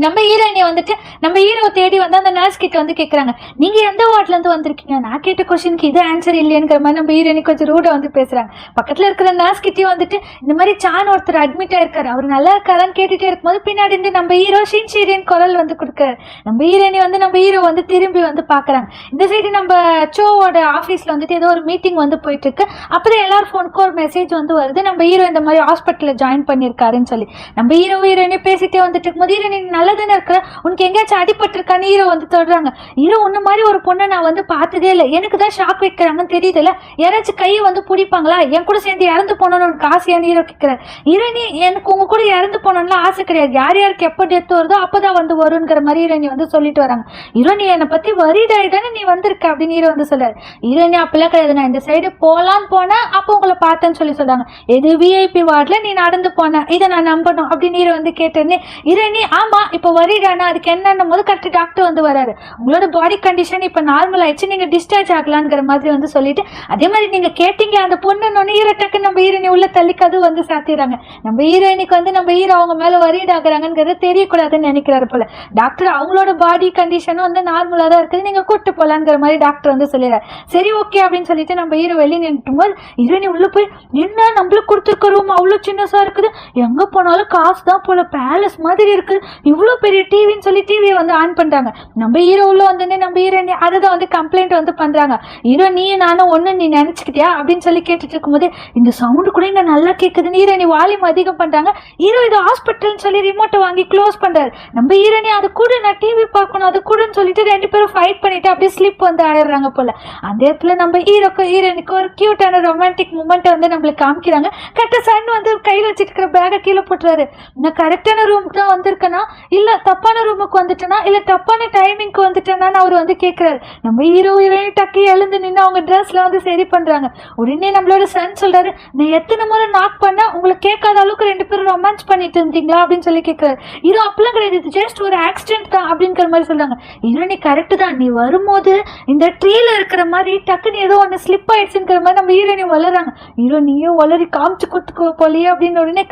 நம்ம ஹீரோயினை வந்துட்டு நம்ம ஹீரோ தேடி வந்து அந்த நர்ஸ் கிட்ட வந்து கேட்கறாங்க நீங்க எந்த வார்ட்ல இருந்து வந்திருக்கீங்க, நான் கேட்ட கொஸ்டினுக்கு இது ஆன்சர் இல்லையங்கிற மாதிரி நம்ம ஹீரோயினி கொஞ்சம் ரூடா வந்து பேசுறாங்க. பக்கத்துல இருக்கிற நர்ஸ் கிட்டயும் வந்துட்டு இந்த மாதிரி சான் ஒருத்தர் அட்மிட் ஆயிருக்காரு, அவர் நல்லா இருக்காரான்னு கேட்டுட்டே இருக்கும்போது பின்னாடி இருந்து நம்ம ஹீரோ ஷின்ஷீரியன் குரல் வந்து கொடுக்குறாரு. நம்ம ஹீரோயினி வந்து நம்ம ஹீரோ வந்து திரும்பி வந்து பாக்குறாங்க. இந்த சைடு நம்ம சோவோட ஆபீஸ்ல வந்துட்டு ஏதோ ஒரு மீட்டிங் வந்து போயிட்டு இருக்கு. அப்பதான் எல்லாரும் போனுக்கு ஒரு மெசேஜ் வந்து வருது, நம்ம ஹீரோ இந்த மாதிரி ஹாஸ்பிட்டல்ல ஜாயின் பண்ணிருக்காருன்னு சொல்லி. நம்ம ஹீரோயினி பேசிட்டே வந்துட்டு இருக்கும்போது ஹீரோயினி நல்லதானே இருக்கிற, உனக்கு எங்கேயாச்சும் அடிபட்டிருக்கான்னு ஹீரோ வந்து சொல்றாங்க. ஹீரோ உன்ன மாதிரி ஒரு பொண்ணை நான் வந்து பார்த்ததே இல்லை, எனக்கு தான் ஷாக் வைக்கிறாங்கன்னு தெரியுதுல்ல, யாராச்சும் கையை வந்து பிடிப்பாங்களா, என் கூட சேர்ந்து இறந்து போனோன்னு உனக்கு ஆசையான்னு ஹீரோ கேட்கிறாரு. ஹீரோயினி எனக்கு உங்க கூட இறந்து போனோம்னா ஆசை கிடையாது, யார் யாருக்கு எப்போ டெத் வருதோ அப்பதான் வந்து வருங்கிற மாதிரி ஹீரோயினி வந்து சொல்லிட்டு வராங்க. ஹீரோயினி என்னை பத்தி வரிடாய் தானே நீ வந்திருக்க அப்படின்னு ஹீரோ வந்து சொல்றாரு. ஹீரோயினி அப்பெல்லாம் கிடையாது, நான் இந்த சைடு போலான்னு போனேன் அப்போ உங்களை பார்த்தேன்னு சொல்லி சொல்றாங்க. எது விஐபி வார்டில் நீ நடந்து போன, இதை நான் நம்பணும் அப்படின்னு ஹீரோ வந்து கேட்டேன்னு ஹீரோயினி ஆமா இப்போ வரிடானா அதுக்கு என்னன்னும் போது கரெக்ட் டாக்டர் வந்து வராரு. உங்களோட பாடி கண்டிஷன் இப்போ நார்மல் ஆயிடுச்சு, நீங்க டிஸ்சார்ஜ் ஆகலாங்கிற மாதிரி வந்து சொல்லிட்டு அதே மாதிரி நீங்க கேட்டீங்க அந்த பொண்ணு ஹீரோ டக்கு நம்ம ஹீரோயினி உள்ள தள்ளிக்காது வந்து சாத்திடுறாங்க. நம்ம ஹீரோயினிக்கு வந்து நம்ம ஹீரோ அவங்க மேல வரிட் ஆகுறாங்கிறது தெரியக்கூடாதுன்னு நினைக்கிறாரு போல. டாக்டர் அவங்களோட பாடி கண்டிஷனும் வந்து நார்மலா தான் இருக்குது, நீங்க கூட்டு போலாங்கிற மாதிரி டாக்டர் வந்து சொல்லிடுறாரு. சரி ஓகே அப்படின்னு சொல்லிட்டு நம்ம ஹீரோ வெளியே நின்றும் போது ஹீரோயினி உள்ள போய் என்ன நம்மளுக்கு கொடுத்துருக்க ரூம் அவ்வளவு சின்னசா இருக்குது, எங்க போனாலும் காசு தான் போல, பேலஸ் மாதிரி இருக்குது, இவ்வளவு பெரிய டிவின்னு சொல்லி டிவியை வந்து ஆன் பண்றாங்க. நம்ம ஹீரோ உள்ள வந்து நம்ம ஹீரோயினி அதுதான் வந்து கம்ப்ளைண்ட் வந்து பண்றாங்க. ஹீரோ நீ நானும் ஒண்ணு நீ நினைச்சுக்கிட்டியா அப்படின்னு சொல்லி கேட்டுட்டு இருக்கும்போது இந்த சவுண்டு கூட இங்க நல்லா கேட்குதுன்னு ஹீரோயினி வால்யூம் அதிகம் பண்றாங்க. ஹீரோ இது ஹாஸ்பிட்டல்னு சொல்லி ரிமோட்டை வாங்கி க்ளோஸ் பண்றாரு. நம்ம ஹீரோயினி அது கூட நான் டிவி பார்க்கணும் அது கூடன்னு சொல்லிட்டு 2 பேரும் ஃபைட் பண்ணிட்டு அப்படியே ஸ்லிப் வந்து ஆயிடுறாங்க போல. அந்த இடத்துல நம்ம ஹீரோக்கும் ஹீரோயினுக்கு ஒரு கியூட்டான ரொமான்டிக் மூமெண்ட் வந்து நம்மளுக்கு காமிக்கிறாங்க. கரெக்டா சன் வந்து கையில் வச்சுட்டு இருக்கிற பேகை கீழே போட்டுறாரு. நான் கரெக்டான ரூமுக்கு தான் வந்திருக்கேன்னா இல்ல தப்பான ரூமுக்கு வந்துட்டேனா இல்ல தப்பான டைமிங்க்கு வந்துட்டேனான்னு அவர் வந்து கேட்கிறாரு. நம்ம ஹீரோ ஹீரோயின் டக்கு எழுந்து நின்று அவங்க ட்ரெஸ்ல வந்து சரி பண்றாங்க. உடனே நம்மளோட சன் சொல்றாரு, நான் எத்தனை முறை நாக் பண்ண உங்களுக்கு கேட்காத அளவுக்கு 2 பேரும் ரொமான்ஸ் பண்ணிட்டு இருந்தீங்களா அப்படின்னு சொல்லி கேட்கிறாரு. ஹீரோ அப்பெல்லாம் கிடையாது, இது ஜஸ்ட் ஒரு ஆக்சிடென்ட் தான் அப்படிங்கிற மாதிரி சொல்றாங்க. ஹீரோனி கரெக்ட் தான், நீ வரும்போது இந்த ட்ரீல இருக்கிற மாதிரி டக்குன்னு ஏதோ ஒன்று ஸ்லிப் ஆயிடுச்சுங்கிற மாதிரி நம்ம ஹீரோனி வளர்றாங்க. ஹீரோ நீயும் வளரி காமிச்சு கொடுத்துக்கோ போலியே அப்படின்னு உடனே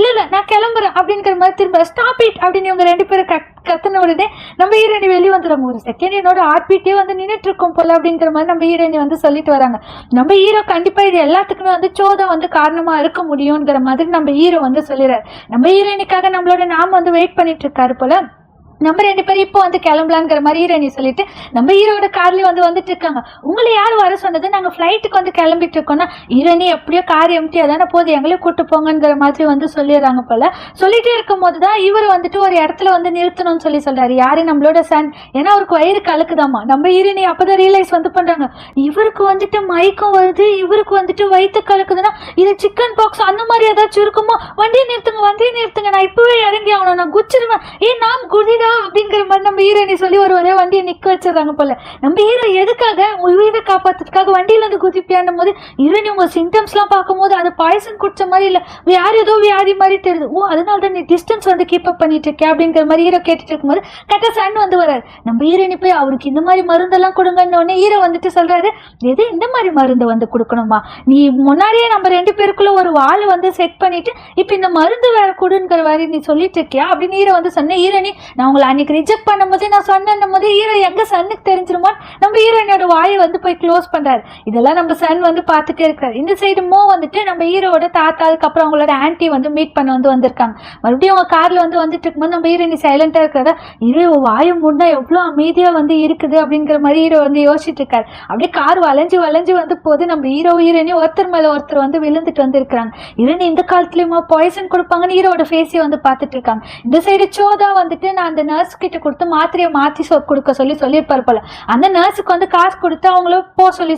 இல்ல நான் கிளம்புறேன் அப்படிங்கிற மாதிரி திரும்ப ஸ்டாப் இட் அப்படின்னு இவங்க 2 பேரும் கத்துன உடனே நம்ம ஹீரோனி வெளியே வந்துடுறாங்க. ஒரு செகண்ட் என்னோட ஹார்ட்பீட்டே வந்து நின்றுட்டு இருக்கும் போல அப்படிங்கிற மாதிரி நம்ம ஹீரோனி வந்து சொல்லிட்டு வராங்க. நம்ம ஹீரோ கண்டிப்பா இது எல்லாத்துக்குமே வந்து சோதா வந்து காரணமா இருக்க முடியுங்கிற மாதிரி நம்ம ஹீரோ வந்து சொல்லிடுறாரு. நம்ம ஹீரோனிக்காக நம்மளோட நாம வந்து வெயிட் பண்ணிட்டு இருக்காரு போல. நம்ம 2 பேரும் இப்போ வந்து கிளம்பலாங்கிற மாதிரி ஹீரோனி சொல்லிட்டு நம்ம ஹீரோட கார்லயே வந்து வந்துட்டு இருக்காங்க. உங்களை யார் வர சொன்னது, நாங்க ஃபிளைட்டுக்கு வந்து கிளம்பிட்டு இருக்கோம்னா ஹீரோனி எப்படியோ கார் எம்டி அதான போது எங்களையும் கூட்டு போங்கிற மாதிரி வந்து சொல்லிடுறாங்க போல. சொல்லிட்டே இருக்கும் போதுதான் இவர் வந்துட்டு ஒரு இடத்துல வந்து நிறுத்தணும்னு சொல்றாரு. யாரு, நம்மளோட சன். ஏன்னா அவருக்கு வயிறு கலக்குதாமா. நம்ம ஹீரோனி அப்பதான் ரியலைஸ் வந்து பண்றாங்க, இவருக்கு வந்துட்டு மயக்கம் வருது, இவருக்கு வந்துட்டு வயிற்று கலக்குதுன்னா இது சிக்கன் பாக்ஸ் அந்த மாதிரி ஏதாச்சும் இருக்குமோ. வண்டியை நிறுத்துங்க, நான் இப்பவே இறங்கி ஆகணும், நான் குச்சிருவேன், நாம் குதிடா அப்படிங்கிற மாதிரி நம்ம ஹீரோனி சொல்லி ஒரு ஒரே வண்டியை நிக்க வச்சிடறாங்க போல. நம்ம ஹீரோ எதுக்காக உயிரை காப்பாத்துறதுக்காக வண்டியில இருந்து குதிப்பியாண்டும் போது ஹீரோனி உங்க சிம்டம்ஸ் எல்லாம் பார்க்கும் போது அது பாய்சன் குடிச்ச மாதிரி இல்ல, வேற ஏதோ வியாதி மாதிரி தெரியுது. அதனால தான் நீ டிஸ்டன்ஸ் வந்து கீப் அப் பண்ணிட்டு இருக்கேன் அப்படிங்கிற மாதிரி ஹீரோ கேட்டுட்டு இருக்கும்போது கரெக்டா சன் வந்து வராரு. நம்ம ஹீரோனி போய் அவருக்கு இந்த மாதிரி மருந்தெல்லாம் கொடுங்கன்னு உடனே ஹீரோ வந்துட்டு சொல்றாரு, எது இந்த மாதிரி மருந்து வந்து கொடுக்கணுமா, நீ முன்னாடியே நம்ம 2 பேருக்குள்ள ஒரு வாள் வந்து செட் பண்ணிட்டு இப்ப இந்த மருந்து வேற கொடுங்கிற மாதிரி நீ சொல்லிட்டு இருக்கியா அப்படின்னு ஹீரோ வந்து சொன்னேன். ஹீரோனி நான் உங்களை அன்னைக்கு ரிஜெக்ட் பண்ணும்போது நான் சொன்னும் போது ஹீரோ எங்க சன்னுக்கு தெரிஞ்சிருமோ நம்ம ஹீரோயினோட வாயை வந்து போய் க்ளோஸ் பண்றாரு. இதெல்லாம் நம்ம சன் வந்து பார்த்துட்டே இருக்காரு. இந்த சைடு மோ வந்துட்டு நம்ம ஹீரோட தாத்தா அதுக்கப்புறம் அவங்களோட ஆன்டி வந்து மீட் பண்ண வந்து வந்திருக்காங்க. மறுபடியும் அவங்க கார்ல வந்துட்டு இருக்கும்போது நம்ம ஹீரோயினி சைலண்டா இருக்கிறதா, ஹீரோ வாயை முன்னா எவ்வளவு அமைதியா வந்து இருக்குது அப்படிங்கிற மாதிரி ஹீரோ வந்து யோசிச்சுட்டு இருக்காரு. அப்படியே கார் வளைஞ்சு வந்து போது நம்ம ஹீரோ ஹீரோயினி ஒருத்தர் மேல ஒருத்தர் வந்து விழுந்துட்டு வந்து இருக்கிறாங்க. ஹீரோயினி இந்த காலத்துலயுமா பாய்சன் கொடுப்பாங்கன்னு ஹீரோட ஃபேஸை வந்து பார்த்துட்டு இருக்காங்க. இந்த சைடு சோதா வந்துட்டு நான் அந்த நர்ஸ் கிட்ட கொடுத்து மாத்திரையை மாற்றி கொடுக்க சொல்லியிருப்பாரு போல. அந்த நர்ஸுக்கு வந்து காசு கொடுத்து அவங்கள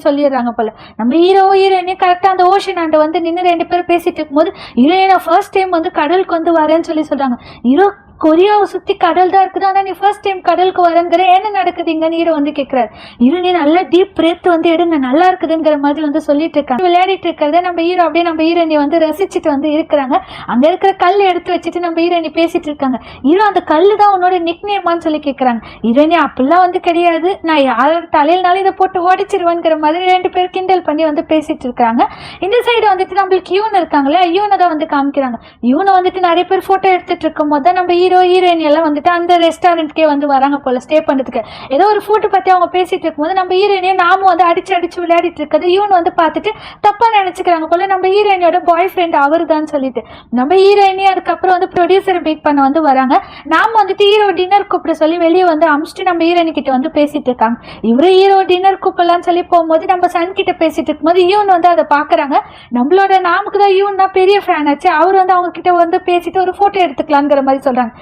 சொல்லிடுறாங்க போல. நம்ம ஹீரோ ஹீரோயினையும் கரெக்டா அந்த ஓஷன் ஆண்ட வந்து நின்று 2 பேரும் பேசிட்டு இருக்கும்போது ஹீரோயினை ஃபர்ஸ்ட் டைம் வந்து கடலுக்கு வந்து வரேன்னு சொல்றாங்க. ஹீரோ கொரியாவை சுத்தி கடல் தான் இருக்குது, ஆனா நீ ஃபர்ஸ்ட் டைம் கடலுக்கு வரங்கிற என்ன நடக்குதுங்கன்னு ஹீரோ வந்து கேட்கிறாரு. ஹீரோனி நல்லா டீப் பிரேத் வந்து எடுங்க, நல்லா இருக்குதுங்கிற மாதிரி வந்து சொல்லிட்டு இருக்காங்க. விளையாடிட்டு இருக்கிறத நம்ம ஹீரோ அப்படியே நம்ம ஹீரோனி வந்து ரசிச்சுட்டு வந்து இருக்கிறாங்க. அங்க இருக்கிற கல் எடுத்து வச்சுட்டு நம்ம ஹீரோனி பேசிட்டு இருக்காங்க. ஹீரோ அந்த கல்லு தான் உன்னோட நிக் நேமான்னு சொல்லி கேட்கறாங்க. ஹீரோனி அப்படிலாம் வந்து கிடையாது, நான் யாரோட தலையினாலும் இதை போட்டு ஓடிச்சிருவேங்கிற மாதிரி 2 பேர் கிண்டல் பண்ணி வந்து பேசிட்டு இருக்காங்க. இந்த சைடு வந்துட்டு நம்மளுக்கு யூன் இருக்காங்களே, யூனை தான் வந்து காமிக்கிறாங்க. யூனை வந்துட்டு நிறைய பேர் போட்டோ எடுத்துட்டு இருக்கும் போது தான் நம்ம ஹீரோ ஹீரோயின் எல்லாம் வந்துட்டு அந்த ரெஸ்டாரண்ட்கே வந்து வராங்க போல ஸ்டே பண்றதுக்கு. ஏதோ ஒரு ஃபுட் பத்தி அவங்க பேசிட்டு இருக்கும்போது நம்ம ஹீரோயினையும் நாமும் வந்து அடிச்சு விளையாடிட்டு இருக்கிறது யூன் வந்து பார்த்துட்டு தப்பா நினைச்சுக்கிறாங்க போல. நம்ம ஹீரோயினோட பாய் ஃப்ரெண்ட் அவரு தான் சொல்லிட்டு நம்ம ஹீரோயினையும் அதுக்கப்புறம் வந்து ப்ரொடியூசரை மீட் பண்ண வந்து வராங்க. நாம வந்துட்டு ஹீரோ டின்னர் கூப்பிட சொல்லி வெளியே வந்து அமிச்சிட்டு நம்ம ஹீரோயின் கிட்ட வந்து பேசிட்டு இருக்காங்க. இவரு ஹீரோ டின்னர் கூப்பிடலான்னு சொல்லி போகும்போது நம்ம சன் கிட்ட பேசிட்டு இருக்கும்போது யூன் வந்து அதை பாக்குறாங்க. நம்மளோட நாமுக்கு தான் யூன் தான் பெரிய ஃபேன் ஆச்சு. அவர் வந்து அவங்க கிட்ட வந்து பேசிட்டு ஒரு போட்டோ எடுத்துக்கலாங்கிற மாதிரி சொல்றாங்க.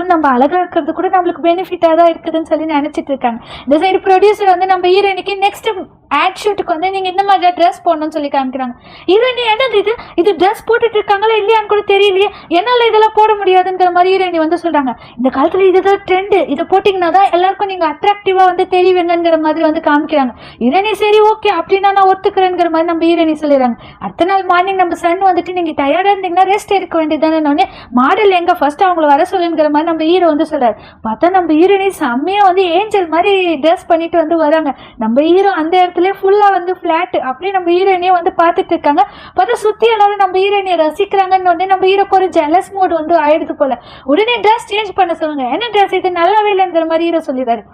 நம்ம அழகா இருக்கிறது கூட நம்மளுக்கு பெனிஃபிட்டா தான் இருக்குதுன்னு சொல்லி நினைச்சிட்டு இருக்காங்க. இந்த சைடு ப்ரொடியூசர் வந்து நம்ம ஹீரோயினுக்கு நெக்ஸ்ட் ஆட் ஷூட்டுக்கு வந்து நீங்க இந்த மாதிரி ட்ரெஸ் போடணும்னு சொல்லி காமிக்கிறாங்க. ஹீரோயினி என்னது இது ட்ரெஸ் போட்டுட்டு இருக்காங்களா இல்லையான்னு கூட தெரியலையே, என்னால இதெல்லாம் போட முடியாதுங்கிற மாதிரி ஹீரோயினி வந்து சொல்றாங்க. இந்த காலத்துல இதுதான் ட்ரெண்ட், இதை போட்டீங்கன்னா தான் எல்லாருக்கும் நீங்க அட்ராக்டிவா வந்து தெரியுவீங்கிற மாதிரி வந்து காமிக்கிறாங்க. ஹீரோயினி சரி ஓகே அப்படின்னா நான் ஒத்துக்கிறேங்கிற மாதிரி நம்ம ஹீரோயினி சொல்லிடுறாங்க. அடுத்த நாள் மார்னிங் நம்ம சன் வந்துட்டு நீங்க டயர்டா இருந்தீங்கன்னா ரெஸ்ட் எடுக்க வேண்டியதானே, மாடல் எங்க ஃபர்ஸ்ட் அவங்கள வர சொல்லுங்கிற மாதிரி நம்ம ஹீரோ வந்து சொல்றாரு. பார்த்தா நம்ம ஹீரோயினி செம்மையா வந்து ஏஞ்சல் மாதிரி ட்ரெஸ் பண்ணிட்டு வந்து வராங்க. நம்ம ஹீரோ அந்த இடத்துல ஃபுல்லா வந்து பிளாட் அப்படியே நம்ம ஹீரோயினையே வந்து பார்த்துட்டு இருக்காங்க. பார்த்தா சுத்தி எல்லாரும் நம்ம ஹீரோயினை ரசிக்கிறாங்கன்னு உடனே நம்ம ஹீரோக்கு ஒரு ஜெலஸ் மோட் வந்து ஆயிடுது போல. உடனே ட்ரெஸ் சேஞ்ச் பண்ண சொல்லுங்க, என்ன ட்ரெஸ் இது நல்லாவே இல்லைங்கிற மாதிரி ஹீரோ சொல்லிடுறாரு.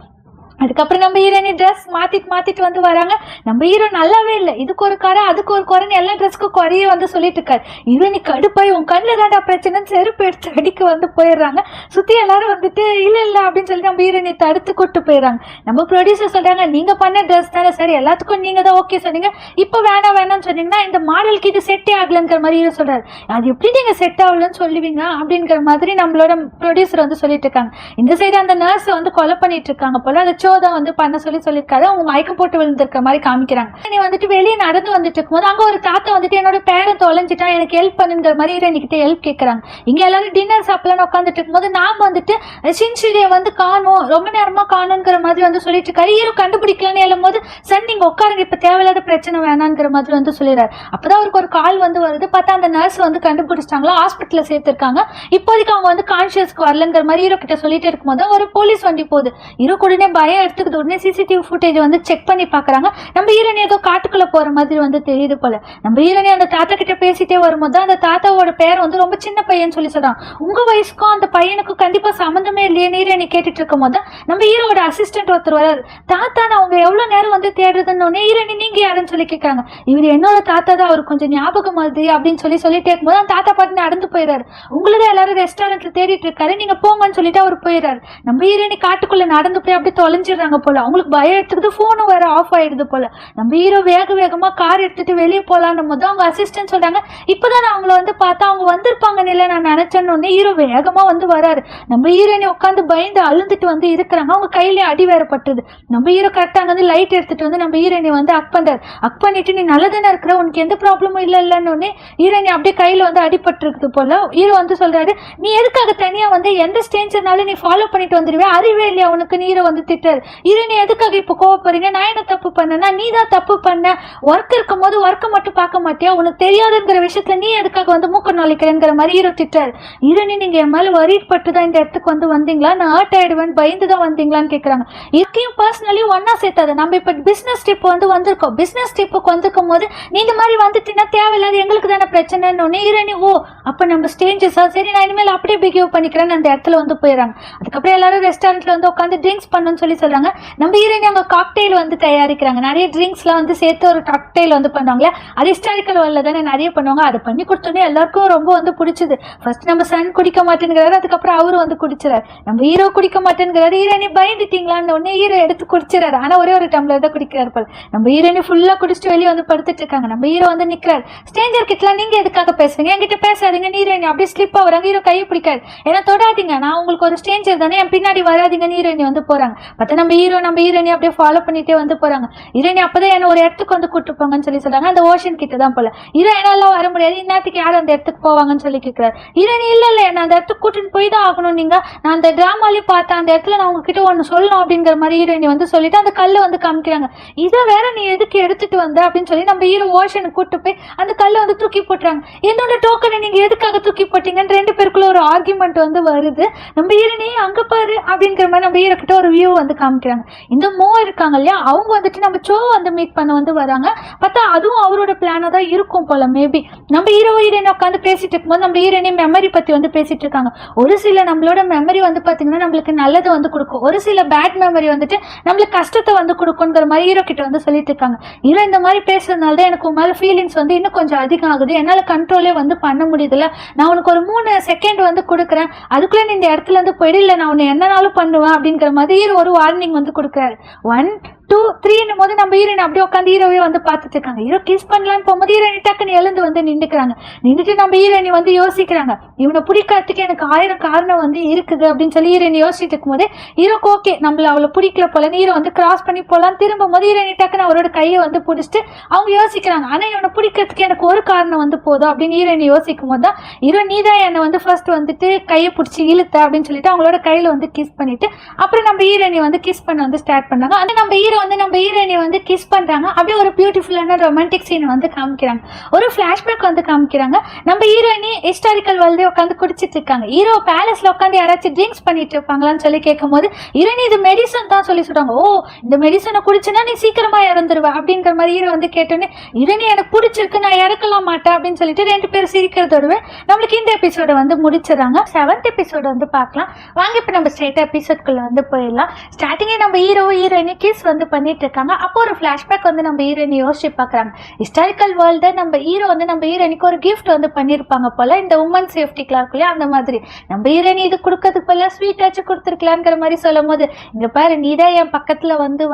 அதுக்கப்புறம் நம்ம ஹீரோயினி ட்ரெஸ் மாத்திட்டு வந்து வராங்க. நம்ம ஹீரோ நல்லாவே இல்லை, இதுக்கு ஒரு குறை அதுக்கு ஒரு குறைன்னு எல்லா ட்ரெஸ்க்கு குறைய வந்து சொல்லிட்டு இருக்காரு. ஹீரோயினி கடுப்பாய் உன் கண்ணில் தாண்டா பிரச்சனைன்னு செருப்பு எடுத்து அடிக்க வந்து போயிடுறாங்க. சுத்தி எல்லாரும் வந்துட்டு இல்ல அப்படின்னு சொல்லி நம்ம ஹீரோயினை தடுத்து கூட்டு போயிடுறாங்க. நம்ம ப்ரொடியூசர் சொல்றாங்க நீங்க பண்ண ட்ரெஸ் தானே சரி, எல்லாத்துக்கும் நீங்க தான் ஓகே சொன்னீங்க, இப்போ வேணாம்னு சொன்னீங்கன்னா இந்த மாடலுக்கு இது செட்டே ஆகலங்கிற மாதிரி ஹீரோ சொல்றாரு. அது எப்படி நீங்க செட் ஆகலன்னு சொல்லுவீங்க அப்படிங்கிற மாதிரி நம்மளோட ப்ரொடியூசர் வந்து சொல்லிட்டு இருக்காங்க. இந்த சைடு அந்த நர்ஸ் வந்து கொலை பண்ணிட்டு இருக்காங்க போல. அதை ஷோ தான் வந்து பண்ண சொல்லியிருக்காரு. அவங்க மயக்கம் போட்டு விழுந்திருக்க மாதிரி காமிக்கிறாங்க. நீ வந்துட்டு வெளியே நடந்து வந்துட்டு இருக்கும்போது அங்க ஒரு தாத்தா வந்துட்டு என்னோட பேரன் தொலைஞ்சிட்டா எனக்கு ஹெல்ப் பண்ணுங்கிற மாதிரி ஹீரோயினிக்கிட்ட ஹெல்ப் கேட்கறாங்க. இங்க எல்லாரும் டின்னர் சாப்பிடலான்னு உட்காந்துட்டு இருக்கும்போது நாம வந்துட்டு சின்சிரியை வந்து காணும், ரொம்ப நேரமா காணுங்கிற மாதிரி வந்து சொல்லிட்டு இருக்காரு. ஹீரோ கண்டுபிடிக்கலான்னு எழும் போது சார் நீங்க உட்காருங்க, இப்ப தேவையில்லாத பிரச்சனை வேணாங்கிற மாதிரி வந்து சொல்லிடுறாரு. அப்பதான் அவருக்கு ஒரு கால் வந்து வருது. பார்த்தா அந்த நர்ஸ் வந்து கண்டுபிடிச்சிட்டாங்களா, ஹாஸ்பிட்டல்ல சேர்த்திருக்காங்க. இப்போதைக்கு அவங்க வந்து கான்சியஸ்க்கு வரலங்கிற மாதிரி ஹீரோ கிட்ட சொல்லிட்டு இருக்கும்போது ஒரு போலீஸ் வண்டி போகுது. ஹீரோ உடனே பயம் எடுத்துக்கிட்டு உடனே சிசிடிவி ஃபுட்டேஜ் வந்து செக் பண்ணி பாக்குறாங்க. நம்ம ஹீரோனி ஏதோ காட்டுக்குள்ள போற மாதிரி வந்து தெரியுது போல. நம்ம ஹீரோனி அந்த தாத்தா கிட்ட பேசிட்டே வரும்போது அந்த தாத்தாவோட பேர் வந்து ரொம்ப சின்ன பையன் சொல்லி சொல்றான். உங்க வயசுக்கும் அந்த பையனுக்கும் கண்டிப்பா சம்மந்தமே இல்லையே ஹீரோனி கேட்டுட்டு இருக்கும் போது நம்ம ஹீரோட அசிஸ்டன்ட் ஒருத்தர் வராது. தாத்தா நான் அவங்க எவ்வளவு நேரம் வந்து தேடுறதுன்னு ஹீரோனி நீங்க யாருன்னு சொல்லி கேட்கறாங்க. இவர் என்னோட தாத்தா தான், அவர் கொஞ்சம் ஞாபகம் மாதிரி அப்படின்னு சொல்லிட்டே இருக்கும்போது அந்த தாத்தா பாட்டு நடந்து போயிடாரு. உங்களதான் எல்லாரும் ரெஸ்டாரண்ட்ல தேடிட்டு இருக்காரு, நீங்க போங்கன்னு சொல்லிட்டு அவர் போயிடாரு. நம்ம ஹீரோனி காட்டுக்குள்ள நடந்து போய் அப்படி தொலைஞ்சிடுறாங்க போல. அவங்களுக்கு பயம் எடுத்துக்கிட்டு போனும் வேற ஆஃப் ஆயிடுது போல. நம்ம ஹீரோ வேகமா கார் எடுத்துட்டு வெளியே போலான்னும் போது அவங்க அசிஸ்டன்ட் சொல்றாங்க இப்பதான் நான் அவங்கள வந்து பார்த்தா அவங்க வந்திருப்பாங்கன்னு இல்லை நான் நினைச்சேன்னு ஹீரோ வேகமா வந்து வராரு. நம்ம ஹீரோனி உட்காந்து பயந்து அழுந்துட்டு வந்து இருக்கிறாங்க. அவங்க கையிலேயே அடி வேறப்பட்டது. நம்ம ஹீரோ கரெக்டா வந்து லைட் எடுத்துட்டு வந்து நம்ம ஹீரோனி வந்து அக் பண்றாரு. அக் பண்ணிட்டு நீ நல்லதானே இருக்கிற, உனக்கு எந்த ப்ராப்ளமும் இல்லைன்னு ஹீரோனி அப்படியே கையில வந்து அடிபட்டு இருக்குது போல. ஹீரோ வந்து சொல்றாரு நீ எதுக்காக தனியா வந்து எந்த ஸ்டேஞ்சர்னாலும் நீ ஃபாலோ பண்ணிட்டு வந்துருவே, அறிவே இல்லையா உனக்கு ஹீரோ வந்து திட்டாரு. ஹீரோனி எதுக்காக இப்ப கோவப்படுறீங்க, நான் என்ன தப்பு பண்ணேன்னா நீ தான் தப்பு பண்ண, ஒர்க் இருக்கும் போது ஒர்க்கை மட்டும் பார்க்க மாட்டியா, உனக்கு தெரியாதுங்கிற விஷயத்துல நீ எதுக்காக வந்து மூக்க நோலிக்கிறேங்கிற மாதிரி ஹீரோ திட்டாரு. ஹீரோனி நீங்க என் மேல வரிப்பட்டு தான் இந்த இடத்துக்கு வந்து வந்தீங்களா, நான் ஹர்ட் ஆயிடுவேன் பயந்து தான் வந்தீங்களான்னு கேட்கறாங்க. இதுக்கையும் பர்சனலி ஒன்னா சேர்த்தாது. நம்ம இப்ப பிசினஸ் ட்ரிப் வந்து வந்திருக்கோம், பிசினஸ் ட்ரிப்புக்கு வந்திருக்கும் போது நீ இந்த மாதிரி வந்துட்டீங்கன்னா தேவையில்லாத எங்களுக்கு தானே பிரச்சனைன்னு ஹீரோனி ஓ அப்ப நம்ம ஸ்டேஞ்சஸா, சரி நான் இனிமேல் அப்படியே பிஹேவ் பண்ணிக்கிறேன்னு அந்த இடத்துல வந்து போயிடறாங்க. அதுக்கப்புறம் எல்லாரும் ரெஸ்டாரண்ட்ல வந்து உட்காந்து ட்ரிங்க்ஸ் பண்ணணும்னு சொல்றாங்க. நம்ம ஹீரோனி அவங்க காக்டெயில் வந்து தயாரிக்கிறாங்க. நிறைய ட்ரிங்க்ஸ்லாம் வந்து சேர்த்து ஒரு காக்டெயில் வந்து பண்ணுவாங்களே, அது ஹிஸ்டாரிக்கல் வேர்ல்ட்ல தானே நிறைய பண்ணுவாங்க. அதை பண்ணி கொடுத்தோன்னே எல்லாருக்கும் ரொம்ப வந்து பிடிச்சது. ஃபர்ஸ்ட் நம்ம சன் குடிக்க மாட்டேங்கிறாரு, அதுக்கப்புறம் அவரு வந்து குடிச்சிடாரு. நம்ம ஹீரோ குடிக்க மாட்டேங்கிறாரு. ஹீரோனி பயந்துட்டீங்களான்னு உடனே ஹீரோ எடுத்து குடிச்சிடாரு. ஆனா ஒரே ஒரு டம்ளர் தான் குடிக்கிறாரு போல. நம்ம ஹீரோனி ஃபுல்லா குடிச்சிட்டு வெளியே வந்து படுத்துட்டு இருக்காங்க. நம்ம ஹீரோ வந்து நிக்கிறாரு. ஸ்டேஞ்சர் கிட்டலாம் நீங்க எதுக்காக பேசுறீங்க, என்கிட்ட பேசாதீங்க. ஹீரோனி அப்படியே ஸ்லிப் ஆகுறாங்க. ஹீரோ கையை பிடிக்காது, ஏன்னா தொடாதீங்க, நான் உங்களுக்கு ஒரு ஸ்டேஞ்சர் தானே, என் பின்னாடி வராதிங்க. ஹீரோனி வந்து போறாங்க. பார்த்தா நம்ம ஹீரோனி அப்படியே ஃபாலோ பண்ணிட்டே வந்து போறாங்க. ஹீரோனி அப்பதான் என்ன ஒரு இடத்துக்கு வந்து கூட்டு போங்கன்னு சொல்றாங்க. அந்த ஓஷன் கிட்ட தான் போல. ஹீரோ என்னால வர முடியாது, இன்னத்துக்கு யாரும் அந்த இடத்துக்கு போவாங்கன்னு சொல்லி கேட்கிறாரு. ஹீரோனி இல்ல நான் அந்த இடத்துக்கு கூட்டின்னு போய் தான் ஆகணும், நீங்க நான் அந்த டிராமாலே பார்த்தேன், அந்த இடத்துல நான் உங்ககிட்ட ஒண்ணு சொல்லணும் அப்படிங்கிற மாதிரி ஹீரோயினி வந்து சொல்லிட்டு அந்த கல்லை வந்து காமிக்கிறாங்க. இதை வேற நீ எதுக்கு எடுத்துட்டு வந்த அப்படின்னு சொல்லி நம்ம ஹீரோ ஓஷனுக்கு கூட்டு போய் அந்த கல்லை வந்து தூக்கி போட்டுறாங்க. என்னோட டோக்கனை நீங்க எதுக்காக தூக்கி போட்டீங்கன்னு ரெண்டு பேருக்குள்ள ஒரு ஆர்குமெண்ட் வந்து வருது. நம்ம ஹீரோனி அங்க பாரு அப்படிங்கிற மாதிரி நம்ம ஹீரோ கிட்ட ஒரு வியூ வந்து காமிக்கிறாங்க. இந்த மோ இருக்காங்க இல்லையா, அவங்க வந்துட்டு நம்ம சோ வந்து மீட் பண்ண வந்து வராங்க. பார்த்தா அதுவும் அவரோட பிளானா தான் இருக்கும் போல. மேபி நம்ம ஹீரோயினை உட்காந்து பேசிட்டு இருக்கும்போது நம்ம ஹீரோயினி மெமரி பத்தி வந்து பேசிட்டு இருக்காங்க. ஒரு சில நம்மளோட மெமரி வந்து பாத்தீங்கன்னா நம்மளுக்கு நல்லது வந்து கொடுக்கும், ஒரு சில பேட் மெமரி வந்துட்டு நம்மளுக்கு கஷ்டத்தை வந்து கொடுக்குங்கிற மாதிரி ஹீரோ கிட்ட வந்து சொல்லிட்டு இருக்காங்க. ஹீரோ இந்த மாதிரி பேசுறதுனால தான் எனக்கு மேல ஃபீலிங்ஸ் வந்து இன்னும் கொஞ்சம் அதிகம் ஆகுது, என்னால கண்ட்ரோலே வந்து பண்ண முடியுதுல, நான் உனக்கு ஒரு 3 செகண்ட் வந்து கொடுக்குறேன், அதுக்குள்ள நீ இந்த இடத்துல இருந்து போயிடு, இல்லை நான் உன்னை என்னனாலும் பண்ணுவேன் அப்படிங்கிற மாதிரி ஹீரோ ஒரு வார்னிங் வந்து கொடுக்குறாரு. 1 2 3 போது நம்ம ஹீரோயின் அப்படியே உட்காந்து ஹீரோவே வந்து பார்த்துட்டு இருக்காங்க. ஹீரோ கிஸ் பண்ணலான்னு போகும்போது ஹீரோயின் டக்குன்னு எழுந்து வந்து நின்றுக்கிறாங்க. நின்றுட்டு நம்ம ஹீரோயினி வந்து யோசிக்கிறாங்க, இவனை பிடிக்கிறதுக்கு எனக்கு 1000 காரணம் வந்து இருக்குது அப்படின்னு சொல்லி ஹீரோயின் யோசிச்சுட்டு இருக்கும்போது ஹீரோக்கு ஓகே நம்மள அவளை பிடிக்கல போல, ஹீரோ வந்து கிராஸ் பண்ணி போகலாம். திரும்பும் போது ஹீரோயினி டக்குன்னு அவரோட கையை வந்து பிடிச்சிட்டு அவங்க யோசிக்கிறாங்க, ஆனா இவனை பிடிக்கிறதுக்கு எனக்கு ஒரு காரணம் வந்து போதும் அப்படின்னு ஹீரோயினி யோசிக்கும் போது தான் ஹீரோ நீ தான் என்னை வந்து ஃபர்ஸ்ட் வந்துட்டு கையை பிடிச்சி இழுத்த அப்படின்னு சொல்லிட்டு அவங்களோட கையில வந்து கிஸ் பண்ணிட்டு அப்புறம் நம்ம ஹீரோயினி வந்து கிஸ் பண்ண வந்து ஸ்டார்ட் பண்ணாங்க. அது நம்ம ஹீரோயினி வந்து கிஸ் பண்றாங்க. அப்படியே ஒரு பியூட்டிஃபுல்லான ரொமான்டிக் சீன் வந்து காமிக்கிறாங்க. ஒரு பிளாஷ்பேக் வந்து காமிக்கிறாங்க. நம்ம ஹீரோயினி ஹிஸ்டாரிக்கல் வேர்ல்டே உட்காந்து குடிச்சிட்டு இருக்காங்க. ஹீரோ பேலஸ்ல உட்காந்து யாராச்சும் ட்ரிங்க்ஸ் பண்ணிட்டு இருப்பாங்களான்னு சொல்லி கேட்கும் போது ஹீரோயினி இது மெடிசன் தான் சொல்லி சொல்றாங்க. ஓ இந்த மெடிசனை குடிச்சுன்னா நீ சீக்கிரமா இறந்துருவ அப்படிங்கிற மாதிரி ஹீரோ வந்து கேட்டோன்னே ஹீரோயினி எனக்கு பிடிச்சிருக்கு நான் இறக்கலாம் மாட்டேன் அப்படின்னு சொல்லிட்டு 2 பேரும் சிரிக்கிறதோடவே நம்மளுக்கு இந்த எபிசோட வந்து முடிச்சிடறாங்க. 7th எபிசோட வந்து பார்க்கலாம் வாங்க. இப்ப நம்ம ஸ்ட்ரெயிட்டா எபிசோட்குள்ள வந்து போயிடலாம். ஸ்டார்டிங்கே நம்ம ஹீரோயினி கிஸ் வந்து பண்ணிட்டு இருக்காங்க. அப்போ ஒரு ஃபிளாஷ்பேக் வந்து நம்ம ஹீரோயினி யோசிச்சு பாக்குறாங்க. ஹிஸ்டாரிக்கல் வேர்ல்டு நம்ம ஹீரோ வந்து நம்ம ஹீரோயினிக்கு ஒரு கிஃப்ட் வந்து பண்ணிருப்பாங்க போல, இந்த உமன் சேஃப்டிக்கெல்லாம் இருக்கு இல்லையா, அந்த மாதிரி நம்ம ஹீரோயினி இது கொடுக்கறதுக்கு போல ஸ்வீட் ஆச்சு கொடுத்துருக்கலாங்கிற மாதிரி சொல்லும் போது, இங்க பாரு நீதான் என் பக்கத்துல வந்து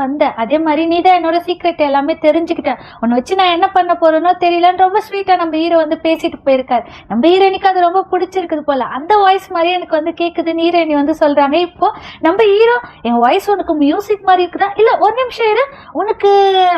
அதே மாதிரி நீதான் என்னோட சீக்ரெட் எல்லாமே தெரிஞ்சுக்கிட்டேன், உன்னை வச்சு நான் என்ன பண்ண போறேனோ தெரியலன்னு ரொம்ப ஸ்வீட்டா நம்ம ஹீரோ வந்து பேசிட்டு போயிருக்காரு. நம்ம ஹீரோயினிக்கு அது ரொம்ப பிடிச்சிருக்குது போல, அந்த வாய்ஸ் மாதிரி எனக்கு வந்து கேக்குதுன்னு ஹீரோயினி வந்து சொல்றாங்க. இப்போ நம்ம ஹீரோ, என் வாய்ஸ் உனக்கு மியூசிக் மாதிரி இருக்குதா, இல்ல ஒரு நிமிஷம் இரு, உனக்கு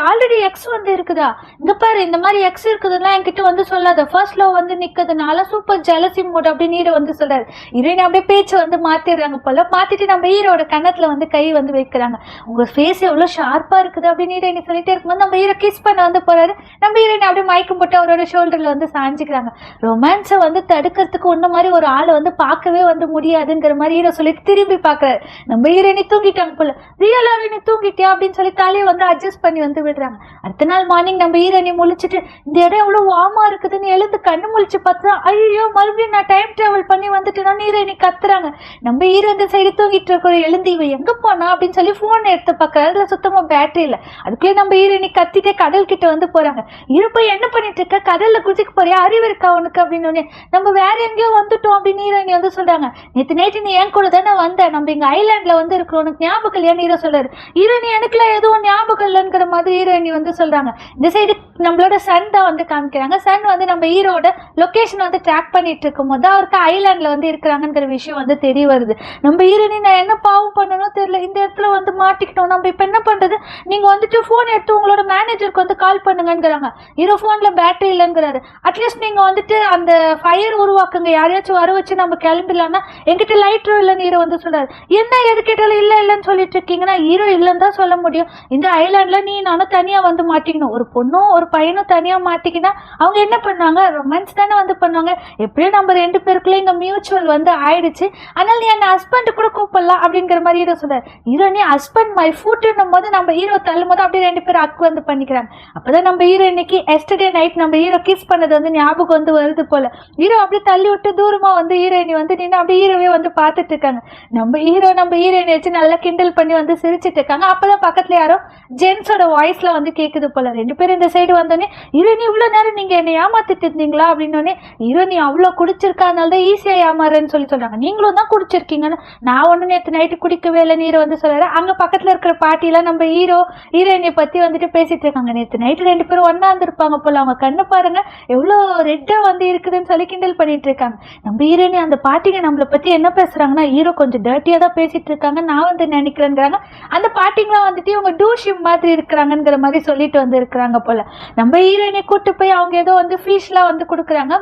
ஆல்ரெடி எக்ஸ் வந்து இருக்குதா, இங்க பாரு இந்த மாதிரி எக்ஸ் இருக்குதுன்னா என்கிட்ட வந்து சொல்லாத, ஃபர்ஸ்ட் லவ் வந்து நிக்கிறதுனால சூப்பர் ஜெலசி மூட் அப்படின்னு ஹீரோ வந்து சொல்றாரு. ஹீரோயின் அப்படியே பேச்சு வந்து மாத்திடுறாங்க போல, மாத்திட்டு நம்ம ஹீரோட கண்ணத்துல வந்து கை வந்து வைக்கிறாங்க. உங்க ஃபேஸ் எவ்வளவு ஷார்ப்பா இருக்குது அப்படின்னு ஹீரோயின் சொல்லிட்டே இருக்கும்போது நம்ம ஹீரோ கிஸ் பண்ண வந்து போறாரு. நம்ம ஹீரோயின் அப்படியே மயக்கம் போட்டு அவரோட ஷோல்டர்ல வந்து சாஞ்சிக்கிறாங்க. ரொமான்ஸை வந்து தடுக்கிறதுக்கு ஒன்ன மாதிரி ஒரு ஆளை வந்து பார்க்கவே வந்து முடியாதுங்கிற மாதிரி ஹீரோ சொல்லிட்டு திரும்பி பாக்குறாரு. நம்ம ஹீரோயினி தூங்கிட்டாங்க போல, ரியலாவே நீ தூங்கிட்டியா அப்படின்னு சொல்லி தலையை வந்து அட்ஜஸ்ட் பண்ணி வந்து விடுறாங்க. அடுத்த நாள் மார்னிங் நம்ம ஹீரோயினி முழிச்சிட்டு இந்த இடம் எவ்வளவு வார்மா இருக்குதுன்னு எழுந்து கண்ணு முழிச்சு பார்த்தா, ஐயோ மறுபடியும் நான் டைம் டிராவல் பண்ணி வந்துட்டேன்னு ஹீரோயினி கத்துறாங்க. நம்ம ஹீரோ இந்த சைடு தூங்கிட்டு இருக்கிற எழுந்து இவ எங்க போனா அப்படின்னு சொல்லி போன் எடுத்து பார்க்கறாரு. அதுல சுத்தமா பேட்டரி இல்ல. அதுக்குள்ளே நம்ம ஹீரோயினி கத்திட்டே கடல் கிட்ட வந்து போறாங்க. ஹீரோ போய் என்ன பண்ணிட்டு இருக்க, கடல்ல குதிக்க போறியா, அறிவு இருக்கா உனக்கு அப்படின்னு நம்ம வேற எங்கேயோ வந்துட்டோம் அப்படின்னு ஹீரோயினி வந்து சொல்றாங்க. நேற்று நைட்டு நீ என் கூட தானே வந்த, நம்ம இங்க ஐலாண்ட்ல வந்து இருக்கிறோம், உனக்கு ஞாபகம் இல்லையான்னு ஹீரோ சொல்றாரு. ஹீரோயினி எனக்குலாம் எதுவும் ஞாபகம் இல்லைங்கிற மாதிரி ஹீரோயினி வந்து சொல்றாங்க. இந்த சைடு நம்மளோட சன் தான் வந்து காமிக்கிறாங்க. சன் வந்து நம்ம ஹீரோட லொகேஷன் வந்து ட்ராக் பண்ணிட்டு இருக்கும் போது அவருக்கு ஐலாண்ட்ல வந்து இருக்கிறாங்கிற விஷயம் வந்து தெரிய வருது. நம்ம ஹீரோயினி நான் என்ன பாவம் பண்ணணும் தெரியல, இந்த இடத்துல வந்து மாட்டிக்கிட்டோம், நம்ம இப்ப என்ன பண்றது, நீங்க வந்துட்டு போன் எடுத்து உங்களோட மேனேஜருக்கு வந்து கால் பண்ணுங்கிறாங்க. ஹீரோ போன்ல பேட்டரி இல்லைங்கிறாரு. அட்லீஸ்ட் நீங்க வந்துட்டு அந்த ஃபயர் உருவாக்குங்க, யாரையாச்சும் வர வச்சு நம்ம கிளம்பிடலாம்னா என்கிட்ட லைட்டரும் இல்லைன்னு ஹீரோ வந்து சொல்றாரு. என்ன எது கேட்டாலும் இல்ல இல்லன்னு சொல்லிட்டு இருக்கீங்கன்னா, ஹீரோ இல்லைன்னு தான் சொல்ல முடியும். இந்த ஐலாண்ட்ல நீ நானும் தனியா வந்து மாட்டிக்கணும், ஒரு பொண்ணும் ஒரு பையனும் தனியா மாட்டிக்கினா அவங்க என்ன பண்ணாங்க, ரொமான்ஸ் தானே வந்து பண்ணுவாங்க. எப்படியும் நம்ம ரெண்டு பேருக்குள்ள இங்க மியூச்சுவல் வந்து ஆயிடுச்சு, அதனால நீ என்ன ஹஸ்பண்ட் கூட கூப்பிடலாம் அப்படிங்கிற மாதிரி ஹீரோ சொல்றாரு. ஹீரோ நீ ஹஸ்பண்ட் மை ஃபுட்னும் போது நம்ம ஹீரோ தள்ளும் போது அப்படியே ரெண்டு பேரும் அக்கு வந்து பண்ணிக்கிறாங்க. அப்பதான் நம்ம ஹீரோ இன்னைக்கு எஸ்டர்டே நைட் நம்ம ஹீரோ கிஸ் பண்ணது வந்து ஞாபகம் வந்து வருது போல. ஹீரோ அப்படியே தள்ளி விட்டு தூரமா வந்து ஹீரோயினி வந்து நின்று அப்படியே ஹீரோவே வந்து பார்த்துட்டு இருக்காங்க. நம்ம ஹீரோயினி வச்சு நல்லா கிண்டல் பண்ணி வந்து சிரிச்சிட்டு இருக்காங்க. அப்பதான் பக்கத்துல யாரோ ஜென்ஸோட வாய்ஸ்ல வந்து கேக்குது போல. ரெண்டு பேரும் இந்த சைடு வந்தோடனே ஹீரோயினி இவ்வளவு நேரம் நீங்க என்ன ஏமாத்திட்டு இருந்தீங்களா அப்படின்னு, ஹீரோயினி அவ்வளவு குடிச்சிருக்காதனால தான் ஈஸியா ஏமாறேன்னு சொல்லி சொல்றாங்க. நீங்களும் தான் குடிச்சிருக்கீங்கன்னு, நான் ஒண்ணு நேற்று நைட்டு குடிக்கவே இல்லை ஹீரோ வந்து சொல்றாரு. அங்க பக்கத்துல இருக்கிற பாட்டிலாம் நம்ம ஹீரோயினியை பத்தி வந்துட்டு பேசிட்டு இருக்காங்க. நேற்று நைட்டு ரெண்டு பேரும் ஒன்னா இருந்திருப்பாங்க போல, அவங்க கண்ணு பாருங்க எவ்வளவு ரெட்டா வந்து இருக்குதுன்னு சொல்லி கிண்டல் பண்ணிட்டு இருக்காங்க. நம்ம ஹீரோயினி அந்த பாட்டிங்க நம்மளை பத்தி என்ன பேசுறாங்கன்னா, ஹீரோ கொஞ்சம் டர்ட்டியா தான் பேசிட்டு இருக்காங்க நான் வந்து நினைக்கிறேங்கிறாங்க. அந்த பாட்டிங்களாம் வந்துட்டு இவங்க டூஷிம் மாதிரி இருக்கிறாங்கிற மாதிரி சொல்லிட்டு வந்து இருக்கிறாங்க போல. நம்ம ஹீரோயினை கூட்டு போய் அவங்க ஏதோ வந்து ஃபீஷ்லாம் வந்து கொடுக்குறாங்க,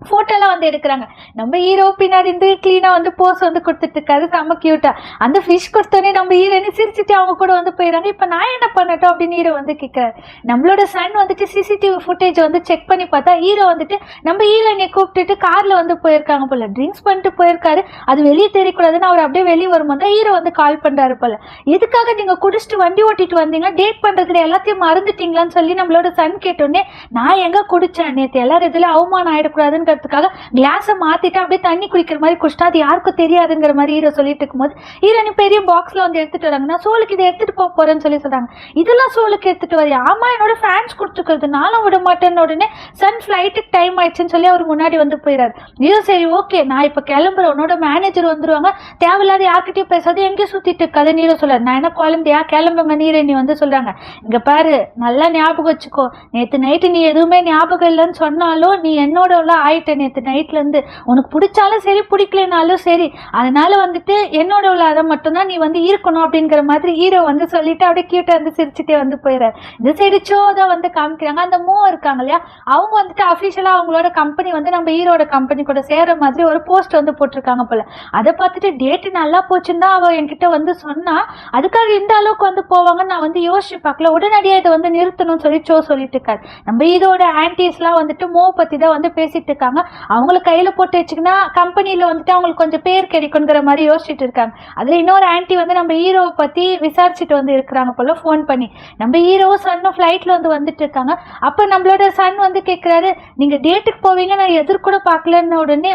போட்டோலாம் வந்து எடுக்கிறாங்க. நம்ம ஹீரோ பின்னாடி இருந்து கிளீனா வந்து போஸ் வந்து கொடுத்துட்டு இருக்காரு, செம்ம கியூட்டா. அந்த ஃபிஷ் கொடுத்தோடனே நம்ம ஹீரோயினி சிரிச்சுட்டு அவங்க கூட வந்து போயிடறாங்க. இப்ப நான் என்ன பண்ணட்டும் அப்படின்னு ஹீரோ வந்து கேட்கிறாரு. நம்மளோட சன் வந்துட்டு சிசிடிவி ஃபுட்டேஜ் வந்து செக் பண்ணி பார்த்தா ஹீரோ வந்துட்டு நம்ம ஹீரோயினை கூப்பிட்டுட்டு கார்ல வந்து போயிருக்காங்க போல, ட்ரிங்க்ஸ் பண்ணிட்டு போயிருக்காரு, அது வெளியே தெரியக்கூடாதுன்னு அவர் அப்படியே வெளியே வரும்போது ஹீரோ வந்து கால் பண்றாரு போல. எதுக்காக நீங்க குடிச்சிட்டு வண்டி ஓட்டிட்டு வந்தீங்க, டேட் பண்றதுல எல்லாத்தையும் மறந்துட்டீங்களான்னு சொல்லி நம்மளோட சன் கேட்டோடனே, நான் எங்க குடிச்சேன், நேற்று எல்லாரும் இதுல அவமானம் ஆயிடக்கூடாதுன்னு கிளாஸை மாத்திட்டு அப்படியே தண்ணி குடிக்கிற மாதிரி குடிச்சிட்டா அது யாருக்கும் தெரியாதுங்கிற மாதிரி ஹீரோ சொல்லிட்டு இருக்கும்போது ஹீரோனி பெரிய பாக்ஸ்ல வந்து எடுத்துட்டு வராங்க. நான் சோலுக்கு இதை எடுத்துட்டு போக போறேன்னு சொல்லி சொல்றாங்க. இதெல்லாம் சோலுக்கு எடுத்துட்டு வரையா, ஆமா என்னோட ஃபேன்ஸ் கொடுத்துக்கிறது, நானும் விட மாட்டேன்னு உடனே சன் ஃபிளைட்டுக்கு டைம் ஆயிடுச்சுன்னு சொல்லி அவர் முன்னாடி வந்து போயிடாரு. ஹீரோ சரி ஓகே நான் இப்ப கிளம்புறேன், உன்னோட மேனேஜர் வந்துருவாங்க, தேவையில்லாத யார்கிட்டயும் பேசாது, எங்கேயும் சுத்திட்டு இருக்காது ஹீரோ சொல்றாரு. நான் என்ன குழந்தையா, கிளம்புங்க ஹீரோயினி வந்து சொல்றாங்க. இங்க பாரு நல்லா ஞாபகம் வச்சுக்கோ, நேற்று நைட்டு நீ எதுவுமே ஞாபகம் இல்லைன்னு சொன்னாலும் நீ என்னோட ஆயிட்ட, நேற்று நைட்ல இருந்து உனக்கு பிடிச்சாலும் சரி பிடிக்கலனாலும் சரி, அதனால வந்துட்டு என்னோட அதை மட்டும்தான் நீ வந்து இருக்கணும் அப்படிங்கிற மாதிரி ஹீரோ வந்து சொல்லிட்டு அப்படியே கியூட்டா வந்து சிரிச்சுட்டே வந்து போயிடாரு. இந்த சைடு ஷோதான் வந்து காமிக்கிறாங்க. அந்த மூவ் இருக்காங்க இல்லையா, அவங்க வந்துட்டு அபிஷியலா அவங்களோட கம்பெனி வந்து நம்ம ஹீரோட கம்பெனி கூட சேர மாதிரி ஒரு போஸ்ட் வந்து போட்டிருக்காங்க போல. அதை பார்த்துட்டு டேட் நல்லா போச்சுன்னு தான் அவ என்கிட்ட வந்து சொன்னா, அதுக்காக இந்த அளவுக்கு வந்து போவாங்கன்னு நான் வந்து யோசிச்சு பார்க்கல, உடனடியா இதை வந்து நிறுத்தணும்னு சொல்லி ஷோ சொல்லிட்டு இருக்காரு. நம்ம ஹீரோட ஆன்டிஸ் எல்லாம் வந்துட்டு மூவ் பத்தி தான் வந்து பேசிட்டு இருக்காங்க. அவங்கள கையில போட்டு வச்சுக்கினா கம்பெனில வந்துட்டு அவங்களுக்கு கொஞ்சம் பேர் கிடைக்குங்கிற மாதிரி யோசிச்சுட்டு இருக்காங்க. அதுல இன்னொரு ஆன்டி வந்து நம்ம ஹீரோவை பத்தி விசாரிச்சுட்டு வந்து இருக்கிறாங்க போல போன் பண்ணி. நம்ம ஹீரோ சன்னும் ஃபிளைட்ல வந்து வந்துட்டு இருக்காங்க. அப்ப நம்மளோட சன் வந்து கேட்கிறாரு, நீங்க டேட்டுக்கு போவீங்க நான் எதிர்கூட பாக்கலன்னு உடனே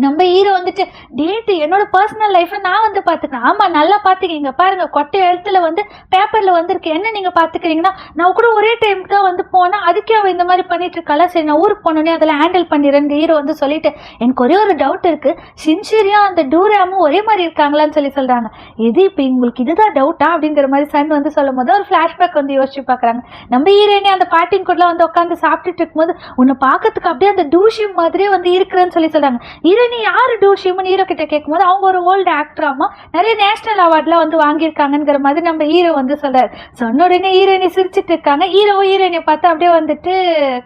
நம்ம ஹீரோ வந்துட்டு டேட் என்னோட பர்சனல் லைஃப்பை நான் வந்து பார்த்துக்கிறேன். ஆமாம் நல்லா பார்த்துக்கிங்க பாருங்க, கொட்டை எழுத்துல வந்து பேப்பரில் வந்திருக்கு, என்ன நீங்கள் பார்த்துக்கிறீங்கன்னா நான் கூட ஒரே டைம் தான் வந்து போனேன், அதுக்கே அவள் இந்த மாதிரி பண்ணிட்டு இருக்காளா, சரி நான் ஊருக்கு போனோடனே அதில் ஹேண்டில் பண்ணிடுறேன் ஹீரோ வந்து சொல்லிட்டு எனக்கு ஒரே ஒரு டவுட் இருக்குது, சின்சியரியா அந்த டூராமும் ஒரே மாதிரி இருக்காங்களான்னு சொல்லி சொல்கிறாங்க. இது இப்போ உங்களுக்கு இதுதான் டவுட்டா அப்படிங்கிற மாதிரி சன் வந்து சொல்லும் போது ஒரு ஃப்ளாஷ்பேக் வந்து யோசிச்சு பார்க்குறாங்க. நம்ம ஹீரோயினே அந்த பாட்டின் கூட வந்து உட்காந்து சாப்பிட்டுட்டு இருக்கும்போது உன்னை பார்க்கறதுக்கு அப்படியே அந்த டூஷியம் மாதிரியே வந்து இருக்கிறேன்னு சொல்லி சொல்கிறாங்க. ஹீரோயினி யாரு டூஷியம்னு ஹீரோ கிட்ட கேட்கும்போது அவங்க ஒரு ஓல்டு ஆக்டராமா, நிறைய நேஷனல் அவார்ட்லாம் வந்து வாங்கியிருக்காங்கிற மாதிரி நம்ம ஹீரோ வந்து சொல்றாரு. சொன்ன உடனே ஹீரோயினி சிரிச்சிட்டு இருக்காங்க. ஹீரோயினியை பார்த்து அப்படியே வந்துட்டு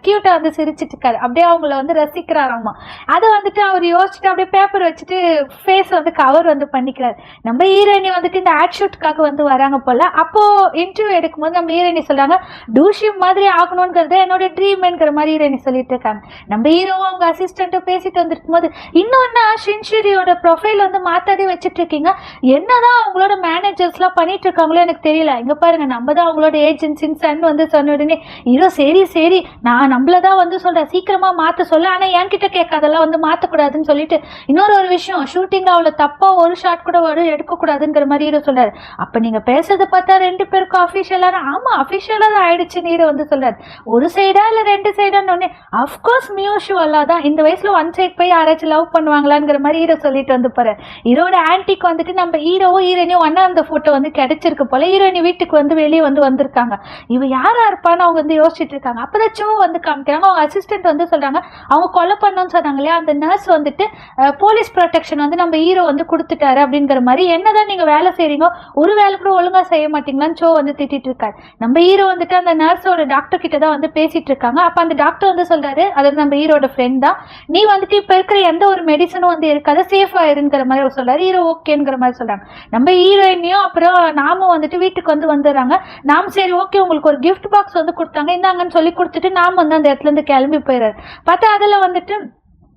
கியூட்டா வந்து சிரிச்சிட்டு இருக்காரு, அப்படியே அவங்கள வந்து ரசிக்கிறாராமா. அதை வந்துட்டு அவர் யோசிச்சுட்டு அப்படியே பேப்பர் வச்சுட்டு ஃபேஸ் வந்து கவர் வந்து பண்ணிக்கிறாரு. நம்ம ஹீரோயினி வந்துட்டு இந்த ஆட் ஷூட்டுக்காக வந்து வராங்க போல. அப்போ இன்டர்வியூ எடுக்கும்போது நம்ம ஹீரோயினி சொல்றாங்க டூஷியம் மாதிரி ஆகணும்ங்கிறது என்னோட ட்ரீம்ங்கிற மாதிரி ஹீரோயினி சொல்லிட்டு இருக்காங்க. நம்ம ஹீரோ அவங்க அசிஸ்டண்ட்டும் பேசிட்டு வந்துருக்கும் போது இன்னொன்னா ஷின்ஷிரியோட ப்ரொஃபைல் வந்து மாத்தாதே வச்சுட்டு இருக்கீங்க, என்னதான் அவங்களோட மேனேஜர்ஸ்லாம் பண்ணிட்டு இருக்காங்களோ எனக்கு தெரியல, இங்க பாருங்க நம்ம தான் அவங்களோட ஏஜென்சின்னு சன் வந்து சொன்ன உடனே ஹீரோ சரி சரி நான் நம்மளதான் வந்து சொல்றேன் சீக்கிரமா மாத்த சொல்ல, ஆனா என்கிட்ட கேட்காதெல்லாம் வந்து மாத்தக்கூடாதுன்னு சொல்லிட்டு இன்னொரு விஷயம் ஷூட்டிங்ல அவ்வளோ தப்பா ஒரு ஷாட் கூட எடுக்கக்கூடாதுங்கிற மாதிரி ஹீரோ சொல்றாரு. அப்ப நீங்க பேசுறதை பார்த்தா ரெண்டு பேருக்கும் அஃபிஷியலான ஆமா அஃபிஷியலா தான் ஆயிடுச்சுன்னு ஹீரோ வந்து சொல்றாரு. ஒரு சைடா இல்ல ரெண்டு சைடான்னு உடனே அஃப்கோர்ஸ் மியூஷுவலா தான், இந்த வயசுல ஒன் சைட் போய் யாராச்சும் லவ் பண்ணுவாங்களாங்கிற மாதிரி ஹீரோ சொல்லிட்டு வந்து போறாரு. ஹீரோட ஆன்டிக்கு வந்துட்டு நம்ம ஹீரோவும் ஹீரோயினியும் ஒன்னா அந்த போட்டோ வந்து கிடைச்சிருக்கு போல. ஹீரோயினி வீட்டுக்கு வந்து வெளியே வந்து வந்திருக்காங்க. இவ யாரா இருப்பான்னு அவங்க வந்து யோசிச்சுட்டு இருக்காங்க. அப்பதான் சோ வந்து காமிக்கிறாங்க. அவங்க அசிஸ்டன்ட் வந்து சொல்றாங்க அவங்க கொலை பண்ணோம்னு சொன்னாங்க இல்லையா, அந்த நர்ஸ் வந்துட்டு போலீஸ் ப்ரொடெக்ஷன் வந்து நம்ம ஹீரோ வந்து கொடுத்துட்டாரு அப்படிங்கிற மாதிரி, என்னதான் நீங்க வேலை செய்றீங்க ஒரு வேலை கூட ஒழுங்கா செய்ய மாட்டீங்களான்னு சோ வந்து திட்டிட்டு இருக்காரு. நம்ம ஹீரோ வந்துட்டு அந்த நர்ஸோட டாக்டர் கிட்ட தான் வந்து பேசிட்டு இருக்காங்க. அப்ப அந்த டாக்டர் வந்து சொல்றாரு, அதாவது நம்ம ஹீரோட ஃப்ரெண்ட் தான், நீ வந்துட்டு இப்ப இருக்கிற எந்த ஒரு மெடிசனும் வந்து இருக்காது, சேஃபா இருங்கிற மாதிரி சொல்றாரு. ஹீரோ ஓகேங்கிற மாதிரி சொல்றாங்க. நம்ம ஹீரோயினையும் அப்புறம் நாமும் வந்துட்டு வீட்டுக்கு வந்து வந்துடுறாங்க. நாம் சரி ஓகே உங்களுக்கு ஒரு கிஃப்ட் பாக்ஸ் வந்து கொடுத்தாங்க இந்தாங்கன்னு சொல்லி கொடுத்துட்டு நாம வந்து அந்த இடத்துல இருந்து கிளம்பி போயிடுறாரு. பார்த்தா அதுல வந்துட்டு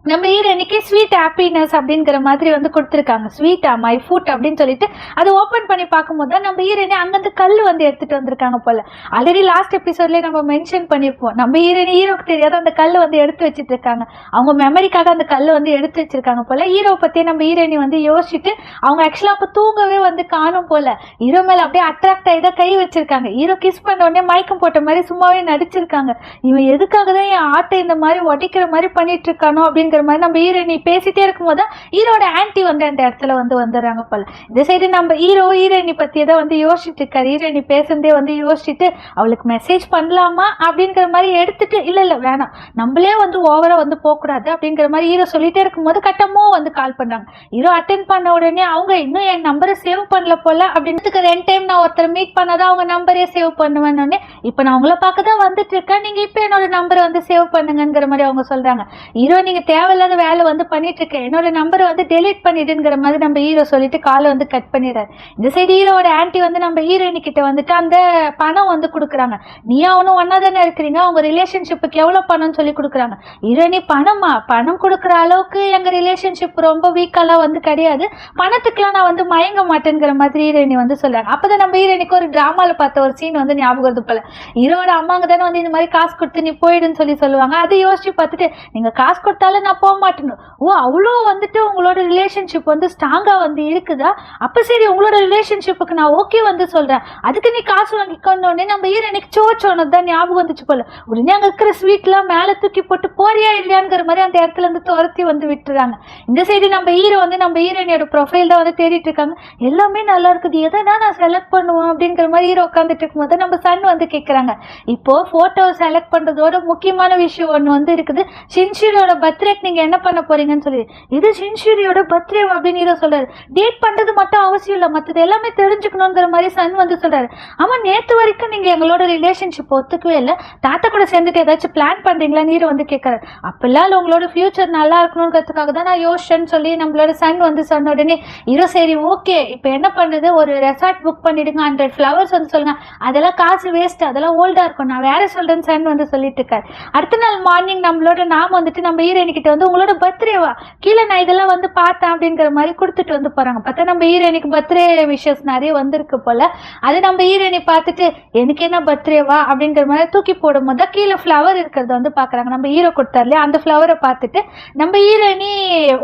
நம்ம ஹீரோயினிக்கு ஸ்வீட் ஹாப்பினஸ் அப்படிங்கிற மாதிரி வந்து கொடுத்துருக்காங்க. ஸ்வீட்டா மை ஃபுட் அப்படின்னு சொல்லிட்டு அதை ஓப்பன் பண்ணி பார்க்கும்போது தான் நம்ம ஹீரோயினி அங்கேருந்து கல் வந்து எடுத்துட்டு வந்திருக்காங்க போல. ஆல்ரெடி லாஸ்ட் எபிசோட்லேயே நம்ம மென்ஷன் பண்ணியிருப்போம், நம்ம ஹீரோயினி ஹீரோக்கு தெரியாத அந்த கல் வந்து எடுத்து வச்சுட்டு இருக்காங்க. அவங்க மெமரிக்காக அந்த கல் வந்து எடுத்து வச்சிருக்காங்க போல. ஹீரோ பற்றி நம்ம ஹீரோயினி வந்து யோசிச்சுட்டு அவங்க ஆக்சுவலாக அப்போ தூங்கவே வந்து காணும் போல. ஹீரோ மேலே அப்படியே அட்ராக்ட் ஆகி தான் கை வச்சிருக்காங்க. ஹீரோ கிஸ் பண்ண உடனே மயக்கம் போட்ட மாதிரி சும்மாவே நடிச்சிருக்காங்க. இவன் எதுக்காக தான் என் ஆட்டை இந்த மாதிரி ஒட்டிக்கிற மாதிரி பண்ணிட்டு இருக்கானோ அப்படின்னு மாதிரி நம்ம ஹீரோயினி பேசிட்டே இருக்கும்போது ஹீரோட ஆன்டி வந்து அந்த இடத்துல வந்து வந்துடுறாங்க போல. இந்த சைடு நம்ம ஹீரோயினி பத்தி தான் வந்து யோசிச்சுட்டு இருக்காரு. ஹீரோயினி பேசுறதே வந்து யோசிச்சுட்டு அவளுக்கு மெசேஜ் பண்ணலாமா அப்படிங்கிற மாதிரி எடுத்துட்டு இல்ல வேணாம் நம்மளே வந்து ஓவரா வந்து போகக்கூடாது அப்படிங்கிற மாதிரி ஹீரோ சொல்லிட்டே இருக்கும்போது கட்டமோ வந்து கால் பண்ணாங்க. ஹீரோ அட்டென்ட் பண்ண உடனே அவங்க இன்னும் என் நம்பரை சேவ் பண்ணல போல அப்படின்றதுக்கு 2 டைம் நான் ஒருத்தர் மீட் பண்ணாதான் அவங்க நம்பரே சேவ் பண்ணுவேன்னு, இப்ப நான் உங்களை பார்க்க தான் வந்துட்டு இருக்கேன், நீங்க இப்ப என்னோட நம்பரை வந்து சேவ் பண்ணுங்கிற மாதிரி அவங்க சொல்றாங்க. ஹீரோ நீங்க தேவையில்லாத வேலை வந்து பண்ணிட்டு இருக்கேன், என்னோட நம்பரை வந்து டெலீட் பண்ணிடுங்கிற மாதிரி நம்ம ஹீரோ சொல்லிட்டு காலை வந்து கட் பண்ணிடுறாரு. இந்த சைடு ஹீரோட ஆன்டி வந்து நம்ம ஹீரோயினி கிட்ட வந்துட்டு அந்த பணம் வந்து கொடுக்குறாங்க. நீ அவனும் ஒன்னா தானே இருக்கிறீங்க, அவங்க ரிலேஷன்ஷிப்புக்கு எவ்வளவு பணம்னு சொல்லி கொடுக்குறாங்க. ஹீரோயினி பணம் கொடுக்குற அளவுக்கு எங்க ரிலேஷன்ஷிப் ரொம்ப வீக்காலாம் வந்து கிடையாது, பணத்துக்குலாம் நான் வந்து மயங்க மாட்டேங்கிற மாதிரி ஹீரோயினி வந்து சொல்றாங்க. அப்பதான் நம்ம ஹீரோயினிக்கு ஒரு டிராமால பார்த்த ஒரு சீன் வந்து ஞாபகம் வருது போல. ஹீரோட அம்மாங்க தானே வந்து இந்த மாதிரி காசு கொடுத்து நீ போயிடுன்னு சொல்லி சொல்லுவாங்க. அதை யோசிச்சு பார்த்துட்டு நீங்க காசு கொடுத்தாலும் நான் போக மாட்டேன்னு, ஓ அவ்வளோ வந்துட்டு உங்களோட ரிலேஷன்ஷிப் வந்து ஸ்ட்ராங்கா வந்து இருக்குதா, அப்ப சரி உங்களோட ரிலேஷன்ஷிப்புக்கு நான் ஓகே வந்து சொல்றேன், அதுக்கு நீ காசு வாங்கிக்கொண்டோடனே நம்ம ஹீரோயினிக்கு சோச்சோனது தான் ஞாபகம் வந்துச்சு போல. உடனே அங்க இருக்கிற ஸ்வீட்லாம் மேல தூக்கி போட்டு போறியா இல்லையாங்கிற மாதிரி அந்த இடத்துல இருந்து துரத்தி வந்து விட்டுறாங்க. இந்த சைடு நம்ம ஹீரோ வந்து நம்ம ஹீரோயினோட ப்ரொஃபைல் தான் வந்து தேடிட்டு இருக்காங்க. எல்லாமே நல்லா இருக்குது, எதனா நான் செலக்ட் பண்ணுவேன் அப்படிங்கிற மாதிரி ஹீரோ உட்காந்துட்டு இருக்கும்போது நம்ம சன் வந்து கேட்கறாங்க, இப்போ போட்டோ செலக்ட் பண்றதோட முக்கியமான விஷயம் ஒன்று வந்து இருக்குது, ஷின்ஷிரியோட பர்த்டேக்கு நீங்க என்ன பண்ண போறீங்கன்னு சொல்லி. இது ஷின்ஷிரியோட பர்த்டே அப்படின்னு ஹீரோ சொல்றாரு. டேட் பண்றது மட்டும் அவசியம் இல்லை, மற்றது எல்லாமே தெரிஞ்சுக்கணுங்கிற மாதிரி சன் வந்து சொல்றாரு. ஆமா நேற்று வரைக்கும் நீங்க எங்களோட ரிலேஷன்ஷிப் ஒத்துக்கவே இல்லை, தாத்தா கூட சேர்ந்துட்டு ஏதாச்சும் பிளான் பண்றீங்களான்னு ஹீரோ வந்து கேட்கறாரு. அப்பெல்லாம் உங்களோட ஃபியூச்சர் நல்லா இருக்கணுங்கிறதுக்காக தான் நான் யோசிச்சேன்னு சொல்லி நம்மளோட சன் வந்து சொன்ன உடனே ஹீரோ சரி ஓகே இப்போ என்ன பண்றது, ஒரு ரெசார்ட் புக் பண்ணிடுங்க, 100 flowers வந்து சொல்லுங்க, அதெல்லாம் காசு வேஸ்ட், அதெல்லாம் ஓல்டா இருக்கும், நான் வேற சொல்றேன்னு சன் வந்து சொல்லிட்டு இருக்காரு. அடுத்த நாள் மார்னிங் நம்மளோட நாம வந்துட்டு நம்ம ஹீரோயின் கிட்ட வந்து உங்களோட பர்த்டேவா, கீழே நான் இதெல்லாம் வந்து பார்த்தேன் அப்படிங்கிற மாதிரி கொடுத்துட்டு வந்து போறாங்க. பார்த்தா நம்ம ஹீரோயினுக்கு பர்த்டே விஷஸ் நிறைய வந்திருக்கு போல. அது நம்ம ஹீரோயினை பார்த்துட்டு எனக்கு என்ன பர்த்டேவா அப்படிங்கிற மாதிரி தூக்கி போடும்போது தான் கீழே ஃப்ளவர் இருக்கிறத வந்து பாக்குறாங்க. நம்ம ஹீரோ கொடுத்தாரு இல்லையா, அந்த ஃப்ளவரை பார்த்துட்டு நம்ம ஹீரோயினி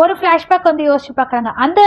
ஒரு ஃபிளாஷ்பேக் வந்து யோசிச்சு பாக்குறாங்க. அந்த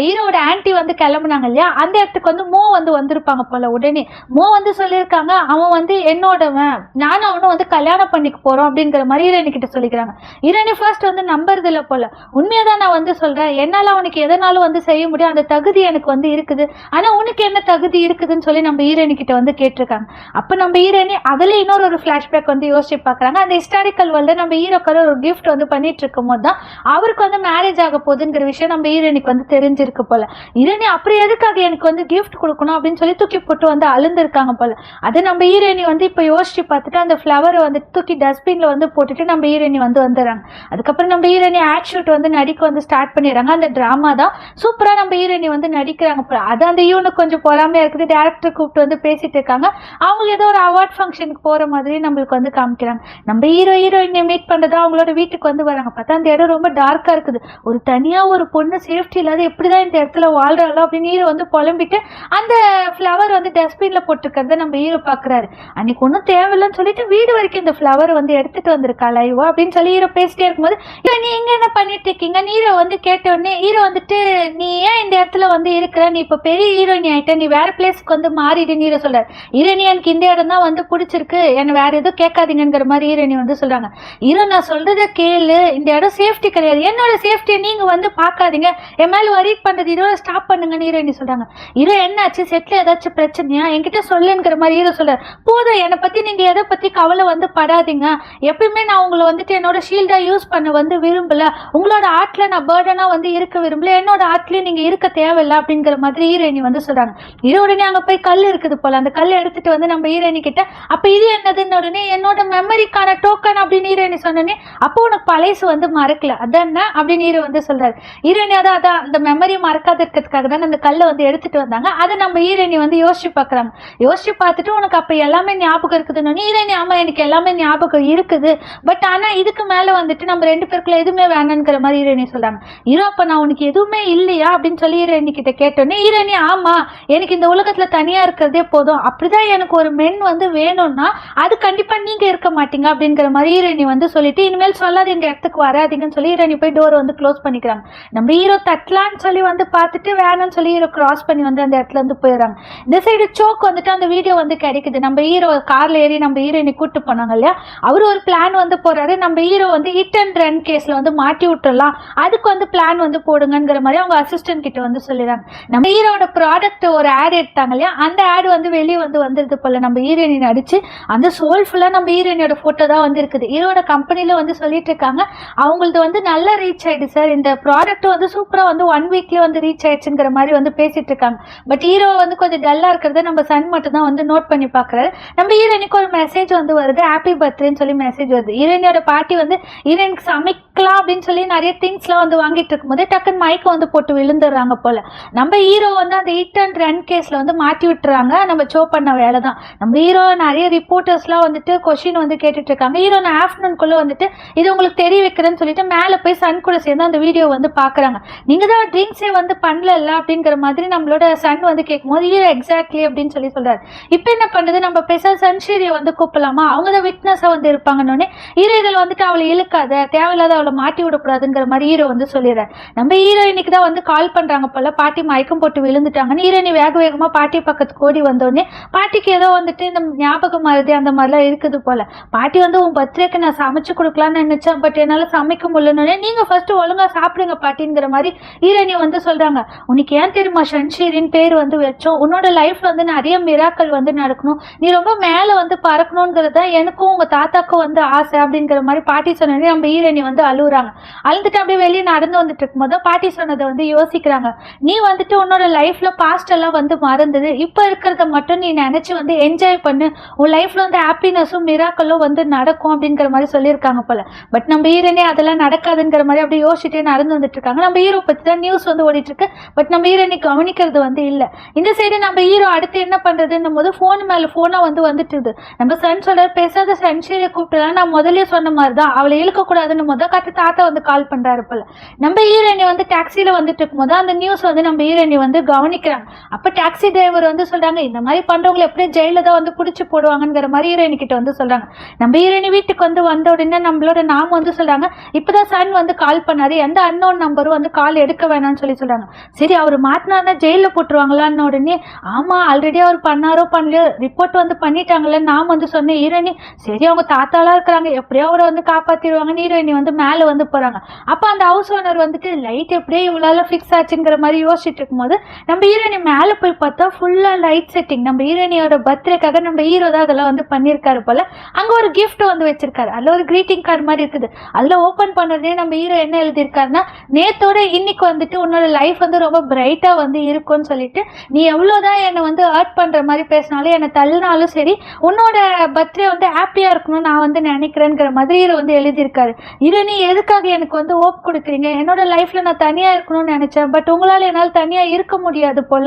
ஹீரோட ஆன்டி வந்து கிளம்புனாங்க இல்லையா, அந்த இடத்துக்கு வந்து மோ வந்து வந்திருப்பாங்க போல. உடனே மோ வந்து சொல்லியிருக்காங்க, அவன் வந்து என்னோடவன், நானும் அவனும் வந்து கல்யாணம் பண்ணிக்க போறோம் அப்படிங்கிற மாதிரி ஹீரோயினி கிட்ட சொல்லிக்கிறாங்க. ஹீரோயினி ஃபர்ஸ்ட் வந்து நம்புறது இல்லை போல. உண்மையாதான் நான் வந்து சொல்றேன், என்னால அவனுக்கு எதனாலும் வந்து செய்ய முடியும், அந்த தகுதி எனக்கு வந்து இருக்குது, ஆனா உனக்கு என்ன தகுதி இருக்குதுன்னு சொல்லி நம்ம ஹீரோயினி கிட்ட வந்து கேட்டிருக்காங்க. அப்ப நம்ம ஹீரோயினி அதுல இன்னொரு ஒரு பிளாஷ்பேக் வந்து யோசிச்சு பாக்குறாங்க. அந்த ஹிஸ்டாரிக்கல் வேர்ல்டு நம்ம ஹீரோக்கார ஒரு கிஃப்ட் வந்து பண்ணிட்டு இருக்கும் போது தான் அவருக்கு வந்து மேரேஜ் ஆக போகுதுங்கிற விஷயம் நம்ம ஹீரோயினிக்கு வந்து தெரிஞ்சிருக்கு போல. ஹீரோயினி அப்புறம் எதுக்காக எனக்கு வந்து கிஃப்ட் கொடுக்கணும் அப்படின்னு சொல்லி தூக்கி போட்டு வந்து அழுந்திருக்காங்க போல. அதை நம்ம ஹீரோயினி வந்து இப்ப யோசிச்சு பார்த்துட்டு அந்த ஃபிளவரை வந்து தூக்கி டஸ்ட்பின்ல வந்து போட்டுட்டு நம்ம ஹீரோயினி வந்து வந்துடுறாங்க. அதுக்கப்புறம் நம்ம ஹீரோயினி ஆட் ஷூட் வந்து நடிக்க வந்து ஸ்டார்ட் பண்ணிடுறாங்க. அந்த டிராமா தான் சூப்பரா நம்ம ஹீரோயினி வந்து நடிக்கிறாங்க போல. அது அந்த ஈவனுக்கு கொஞ்சம் பொறாமையா இருக்குது. டேரக்டர் கூப்பிட்டு வந்து பேசிட்டு இருக்காங்க. அவங்க ஏதோ ஒரு அவார்ட் ஃபங்க்ஷனுக்கு போற மாதிரி நம்மளுக்கு வந்து காமிக்கிறாங்க. நம்ம ஹீரோயினை மீட் பண்றதா அவங்களோட வீட்டுக்கு வந்து வராங்க. பார்த்தா அந்த இடம் ரொம்ப டார்க்கா இருக்குது. ஒரு தனியா ஒரு பொண்ணு சேஃப்டி இல்லாத எப்படிதான் இந்த இடத்துல வாழ்றாளோ அப்படின்னு ஹீரோ வந்து புலம்பிட்டு அந்த ஃப்ளவர் வந்து டஸ்ட்பின்ல போட்டுக்கிறத நம்ம ஹீரோ பாக்குறாரு. அன்னைக்கு ஒன்றும் தேவையில்லைன்னு சொல்லிட்டு வீடு வரைக்கும் இந்த ஃப்ளவர் வந்து எடுத்துட்டு வந்திருக்கா லைவா அப்படின்னு சொல்லி ஹீரோ பேசிட்டே இருக்கும்போது, நீ எங்க என்ன பண்ணிட்டு இருக்கீங்க ஹீரோ வந்து கேட்ட உடனே ஹீரோ வந்துட்டு, நீ ஏன் இந்த இடத்துல வந்து இருக்கிற, நீ இப்ப பெரிய ஹீரோயினி ஆயிட்ட, நீ வேற பிளேஸ்க்கு வந்து மாறிடுன்னு ஹீரோ சொல்றாரு. ஹீரோயினி எனக்கு இந்த இடம் தான் வந்து பிடிச்சிருக்கு, என்ன வேற எதுவும் கேட்காதீங்கிற மாதிரி ஹீரோயினி வந்து சொல்றாங்க. ஹீரோ நான் சொல்றத கேளு, இந்த இடம் சேஃப்டி கிடையாது, என்னோட சேஃப்டியை நீங்க வந்து பாக்காதீங்க, என் மேல வரி பண்றது இதோட ஸ்டாப் பண்ணுங்கன்னு ஹீரோயினி சொல்றாங்க. ஹீரோ என்னாச்சு, செட்ல ஏதாச்சும் பிரச்சனையா என்கிட்ட சொல்லுங்கிற மாதிரி ஹீரோ சொல்றாரு. போதும், என்னை பத்தி நீங்க எதை பத்தி கவலை வந்து படாதீங்க, எப்பயுமே நான் உங்களை வந்துட்டு என்னோட ஷீல்டா யூஸ் பண்ண வந்து விரும்பல, உங்களோட ஆட்ல நான் பேர்டனா வந்து இருக்க விரும்பல, என்னோட ஆட்லயும் நீங்க இருக்க தேவையில்லை அப்படிங்கிற மாதிரி ஹீரோயினி வந்து சொல்றாங்க. ஹீரோ உடனே அங்க போய் கல் இருக்குது போல, அந்த கல் எடுத்துட்டு வந்து நம்ம ஹீரோயினி கிட்ட, அப்ப இது என்னதுன்னு உடனே என்னோட மெமரிக்கான டோக்கன் அப்படின்னு ஹீரோயினி சொன்னோடனே, அப்போ உனக்கு பழைசு வந்து மறக்கல அதான் அப்படின்னு ஹீரோ வந்து சொல்றாரு. ஹீரோயினி அதான் அந்த மெமரி மறக்காத இருக்கிறதுக்காக தான் அந்த கல்லை வந்து எடுத்துட்டு வந்தாங்க. அதை நம்ம ஹீரோயினி வந்து யோசிச்சு பாக்குறாங்க. யோசிச்சு பார்த்துட்டு உனக்கு அப்ப எல்லாமே ஞாபகம் இருக்குதுன்னு ஹீரோயினி, ஆமா எனக்கு எல்லாமே ஞாபகம் இருக்குது, பட் ஆனா இதுக்கு மேல வந்துட்டு நம்ம ரெண்டு பேருக்குள்ள எதுவுமே வேணுங்கிற மாதிரி ஹீரோயினி சொல்றாங்க. ஹீரோ அப்ப நான் உனக்கு எதுவுமே இல்லையா அப்படின்னு சொல்லி ஹீரோயினி கிட்ட கேட்டோன்னே ஹீரோயினி, ஆமா எனக்கு இந்த உலகத்துல தனியா இருக்கிறதே போதும், அப்படிதான் எனக்கு ஒரு மென் வந்து வேணும்னா அது கண்டிப்பா நீங்க இருக்க மாட்டீங்க அப்படிங்கிற மாதிரி ஹீரோயினி வந்து சொல்லிட்டு, இனிமேல் சொல்லாத இந்த இடத்துக்கு வராதிங்கன்னு சொல்லி ஹீரோயினி போய் டோர் வந்து க்ளோஸ் பண்ணிக்கிறாங்க. நம்ம ஹீரோ தட்டலான்னு சொல்லி வந்து பார்த்துட்டு வேணும்னு சொல்லி ஹீரோ கிராஸ் பண்ணி வந்து அந்த இடத்துல இருந்து போயிடுறாங்க. இந்த சைடு சோக் வந்துட்டு அந்த வீடியோ வந்து கிடைக்குது. நம்ம ஹீரோ கார்ல ஏறி நம்ம ஹீரோயினை கூட்டு போனாங்க இல்லையா, அவரு ஒரு பிளான் வந்து போறாரு. நம்ம ஹீரோ வந்து ஹிட் அண்ட் ரன் கேஸ்ல வந்து மாட்டி விட்டுறலாம், அதுக்கு வந்து பிளான் வந்து போடுங்கிற மாதிரி அவங்க அசிஸ்டன்ட் கிட்ட வந்து சொல்லிடுறாங்க. நம்ம ஹீரோட ப்ராடக்ட் ஒரு ஆட் எடுத்தாங்க இல்லையா, அந்த ஆட் வந்து வெளியே வந்து வந்துருது போல. நம்ம ஹீரோயினி நடிச்சு அந்த சோல் ஃபுல்லா நம்ம ஹீரோயினோட போட்டோ தான் வந்து இருக்குது. ஹீரோட கம்பெனில வந்து சொல்லிட்டு இருக்காங்க, அவங்களது வந்து நல்ல ரீச் ஆயிடுச்சு சார், இந்த ப்ராடக்ட் வந்து சூப்பரா வந்து 1 வீக்ல வந்து ரீச் ஆயிடுச்சுங்கிற மாதிரி வந்து பேசிட்டு இருக்காங்க. பட் ஹீரோ வந்து கொஞ்சம் டல்லா இருக்கிறத நம்ம சன் மட்டும் தான் வந்து நோட் பண்ணி பாக்குறாரு. நம்ம ஹீரோயினுக்கு ஒரு மெசேஜ் வந்து வருது, ஹாப்பி பர்த்டேன்னு சொல்லி மெசேஜ் வருது. ஹீரோயினோட பாட்டி வந்து ஹீரோயினுக்கு சமைக்கலாம் அப்படின்னு சொல்லி நிறைய திங்ஸ் எல்லாம் வந்து வாங்கிட்டு இருக்கும் போதே டக்குன்னு மைக்க வந்து போட்டு விழுந்துடுறாங்க போல. நம்ம ஹீரோ வந்து அந்த ஹிட் அண்ட் ரன் கேஸ்ல வந்து மாட்டி விட்டுறாங்க. நம்ம ஷோ பண்ண வேலை தான். நம்ம ஹீரோ நிறைய ரிப்போர்ட்டர்ஸ் எல்லாம் வந்துட்டு கொஸ்டின் வந்து கேட்டுட்டு இருக்காங்க. ஹீரோ ஆஃப்டர்நூன்குள்ள வந்துட்டு இது உங்களுக்கு தெரிய வைக்கிறேன்னு சொல்லிட்டு மேல போய் சன் கூட சேர்ந்து அந்த வீடியோ வந்து பாக்குறாங்க. நீங்க தான் ட்ரிங்க்ஸே வந்து பண்ணல அப்படிங்கிற மாதிரி நம்மளோட சன் வந்து கேட்கும்போது ஹீரோ எக்ஸாக்ட்லி அப்படின்னு சொல்லி சொல்றாரு. இப்ப என்ன பண்றது, நம்ம பேச சன்ஷீரியை வந்து கூப்பிடலாமா, அவங்க தான் விட்னஸா வந்து இருப்பாங்கன்னு ஹீரோ இதில் வந்துட்டு அவளை இழுக்காத, தேவையில்லாத அவளை மாட்டி விடக்கூடாதுங்கிற மாதிரி ஹீரோ வந்து சொல்லிடுறாரு. நம்ம ஹீரோயினுக்கு தான் வந்து கால் பண்றாங்க போல, பாட்டி மயக்கம் போட்டு விழுந்துட்டாங்கன்னு. ஹீரோயினி வேக வேகமா பாட்டி பக்கத்துக்கு ஓடி வந்தோடனே பாட்டிக்கு ஏதோ வந்துட்டு இந்த ஞாபகம் மருதி அந்த மாதிரிலாம் இருக்குது போல. பாட்டி வந்து உன் பர்த்டேக்கு நான் சமைச்சு கொடுக்கலான்னு நினைச்சேன், பட் என்னால சமைக்க முடியலன்னு, நீங்க ஃபர்ஸ்ட் ஒழுங்கா சாப்பிடுங்க பாட்டிங்கிற மாதிரி ஹீரோயினி வந்து சொல்றாங்க. உனக்கு ஏன் தெரியுமா ஷன்ஷீரின் பேர் வந்து வச்சோம், உன்னோட லைஃப்ல வந்து நிறைய மிராக்கள் வந்து நடக்கணும், நீ ரொம்ப மேல வந்து பறக்கணுங்கிறத எனக்கும் உங்க தாத்தாக்கும் வந்து ஆசை அப்படிங்கிற மாதிரி பாட்டி சொன்னதே நம்ம ஹீரோயினி வந்து அழுகுறாங்க. அழுதுட்டு அப்படியே வெளியே நடந்து வந்துட்டு இருக்கும் போது பாட்டி சொன்னதை வந்து யோசிக்கிறாங்க. நீ வந்துட்டு உன்னோட லைஃப்ல பாஸ்ட் எல்லாம் வந்து மறந்தது, இப்ப இருக்கிறத மட்டும் நீ நினைச்சு வந்து என்ஜாய் பண்ணு, உன் லைஃப்ல வந்து ஹாப்பினஸும் மிராக்களும் வந்து நடக்கும் அப்படிங்கிற மாதிரி சொல்லியிருக்காங்க போல. பட் நம்ம ஹீரோயினே அதெல்லாம் நடக்காதுங்கிற மாதிரி அப்படியே யோசிச்சுட்டே நடந்து வந்துட்டு இருக்காங்க. நம்ம ஹீரோ பத்தி தான் நியூஸ் நியூஸ் வந்து ஓடிட்டு இருக்கு. பட் நம்ம ஹீரோயினி கவனிக்கிறது வந்து இல்ல. இந்த சைடு நம்ம ஹீரோ அடுத்து என்ன பண்றதுன்னும் போது போன் மேல போனா வந்துட்டுது. நம்ம சன் சொல்ற பேசாத சன்ஷியை கூப்பிட்டு நான் முதல்ல சொன்ன மாதிரிதான் அவளை இழுக்க கூடாதுன்னு முதல் கட்டு தாத்தா வந்து கால் பண்றாரு போல. நம்ம ஹீரோயினி வந்து டாக்ஸில வந்துட்டு இருக்கும் போது அந்த நியூஸ் வந்து நம்ம ஹீரோயினி வந்து கவனிக்கிறாங்க. அப்ப டாக்ஸி டிரைவர் வந்து சொல்றாங்க இந்த மாதிரி பண்றவங்களை எப்படியே ஜெயில தான் வந்து புடிச்சு போடுவாங்கிற மாதிரி ஹீரோயினி கிட்ட வந்து சொல்றாங்க. நம்ம ஹீரோயினி வீட்டுக்கு வந்து வந்த உடனே நம்மளோட நாம வந்து சொல்றாங்க இப்பதான் சன் வந்து கால் பண்ணாரு, எந்த அன்னோன் நம்பரும் வந்து கால் எடுக்க வேணாம்னு சொல்றாங்க. சரி அவர் மாட்டினாருன்னா ஜெயில போட்டுருவாங்களான்னு உடனே ஆமா ஆல்ரெடி அவர் பண்ணாரோ பண்ணலையோ ரிப்போர்ட் வந்து பண்ணிட்டாங்கல்ல நாம வந்து சொன்ன ஹீரோயினி சரி அவங்க தாத்தாலாம் இருக்கிறாங்க எப்படியோ அவரை வந்து காப்பாத்திடுவாங்கன்னு ஹீரோயினி வந்து மேல வந்து போறாங்க. அப்ப அந்த ஹவுஸ் ஓனர் வந்துட்டு லைட் எப்படியே இவ்வளவு ஃபிக்ஸ் ஆச்சுங்கிற மாதிரி யோசிச்சுட்டு இருக்கும்போது நம்ம ஹீரோயினி மேல போய் பார்த்தா ஃபுல்லா லைட் செட்டிங். நம்ம ஹீரோயினியோட பர்த்டேக்காக நம்ம ஹீரோ தான் அதெல்லாம் வந்து பண்ணிருக்காரு போல. அங்க ஒரு கிஃப்ட் வந்து வச்சிருக்காரு, அதுல ஒரு கிரீட்டிங் கார்டு மாதிரி இருக்குது. அதுல ஓபன் பண்ணதே நம்ம ஹீரோ என்ன எழுதியிருக்காருன்னா நேத்தோட இன்னைக்கு வந்துட்டு உன்னோட லைஃப் வந்து ரொம்ப பிரைட்டா வந்து இருக்கும்னு சொல்லிட்டு நீ எவ்வளவுதான் என்னை வந்து ஹர்ட் பண்ற மாதிரி பேசினாலும் என்னை தள்ளினாலும் சரி உன்னோட பர்த்டே வந்து ஹாப்பியா இருக்கணும்னு நான் வந்து நினைக்கிறேங்கிற மாதிரி ஹீரோ வந்து எழுதியிருக்காரு. ஹீரோ நீ எதுக்காக எனக்கு வந்து ஹோப் கொடுக்குறீங்க, என்னோட லைஃப்ல நான் தனியா இருக்கணும்னு நினைச்சேன் பட் உங்களால என்னால் தனியா இருக்க முடியாது போல,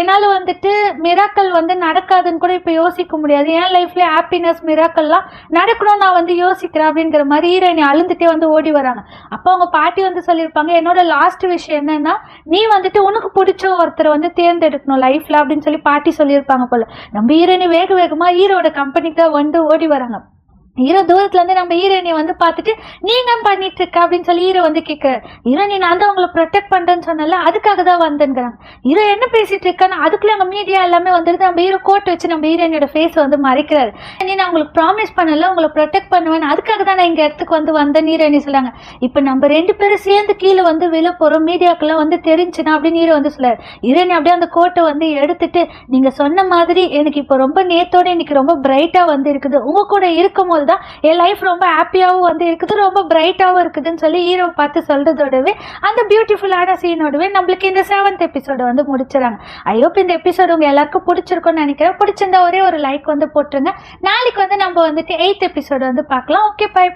என்னால வந்துட்டு மிராக்கள் வந்து நடக்காதுன்னு கூட இப்ப யோசிக்க முடியாது, என் லைஃப்ல ஹாப்பினஸ் மிராக்கள்லாம் நடக்கணும் நான் வந்து யோசிக்கிறேன் அப்படிங்கிற மாதிரி ஹீரோயினி அழுந்துட்டே வந்து ஓடி வராங்க. அப்போ அவங்க பாட்டி வந்து சொல்லியிருப்பாங்க என்னோட லாஸ்ட் விஷயம் என்னன்னா நீ வந்துட்டு உனக்கு பிடிச்ச ஒருத்தரை வந்து தேர்ந்தெடுக்கணும் லைஃப்ல அப்படின்னு சொல்லி பாட்டி சொல்லியிருப்பாங்க போல. நம்ம ஹீரோயினி வேக வேகமா ஹீரோட கம்பெனிக்கு தான் வந்து ஓடி வராங்க. ஹீரோ தூரத்துல இருந்து நம்ம ஹீரோயினை வந்து பார்த்துட்டு நீங்க பண்ணிட்டு இருக்க அப்படின்னு சொல்லி ஹீரோ வந்து கேட்கிறாரு. ஹீரோயினி நான் தான் உங்களை ப்ரொடெக்ட் பண்றேன்னு சொன்னல அதுக்காக தான் வந்தேங்கிறாங்க. ஹீரோ என்ன பேசிட்டு இருக்கான்னு அதுக்குள்ள நம்ம மீடியா எல்லாமே வந்துட்டு நம்ம ஹீரோ கோட் வச்சு நம்ம ஹீரோயினோட ஃபேஸ் வந்து மறைக்கிறாரு. நான் உங்களுக்கு ப்ராமிஸ் பண்ணல உங்களை ப்ரொடெக்ட் பண்ணுவேன் அதுக்காக தான் நான் இங்க இடத்துக்கு வந்து வந்தேன் ஹீரோயினி சொல்லாங்க. இப்ப நம்ம ரெண்டு பேரும் சேர்ந்து கீழே வந்து விழ போறோம் மீடியாக்கெல்லாம் வந்து தெரிஞ்சுனா அப்படின்னு ஹீரோ வந்து சொல்லாரு. ஹீரோயினி அப்படியே அந்த கோட்டை வந்து எடுத்துட்டு நீங்க சொன்ன மாதிரி எனக்கு இப்போ ரொம்ப நேத்தோட இன்னைக்கு ரொம்ப பிரைட்டா வந்து இருக்குது, உங்க கூட இருக்கும் போது என் லைஃப் ரொம்ப ஹாப்பியாவும் வந்து இருக்குது ரொம்ப பிரைட்டாவும் இருக்குதுன்னு சொல்லி ஹீரோ பார்த்து சொல்றதோடவே அந்த பியூட்டிஃபுல்லான சீனோடவே நம்மளுக்கு இந்த 7th எபிசோட வந்து முடிச்சிடறாங்க. ஐ ஹோப் இந்த எபிசோடு உங்க எல்லாருக்கும் பிடிச்சிருக்கும்னு நினைக்கிறேன். பிடிச்சிருந்தா ஒரே ஒரு லைக் வந்து போட்டுருங்க. நாளைக்கு வந்து நம்ம வந்துட்டு 8th எபிசோடு வந்து பார்க்கலாம். Okay bye.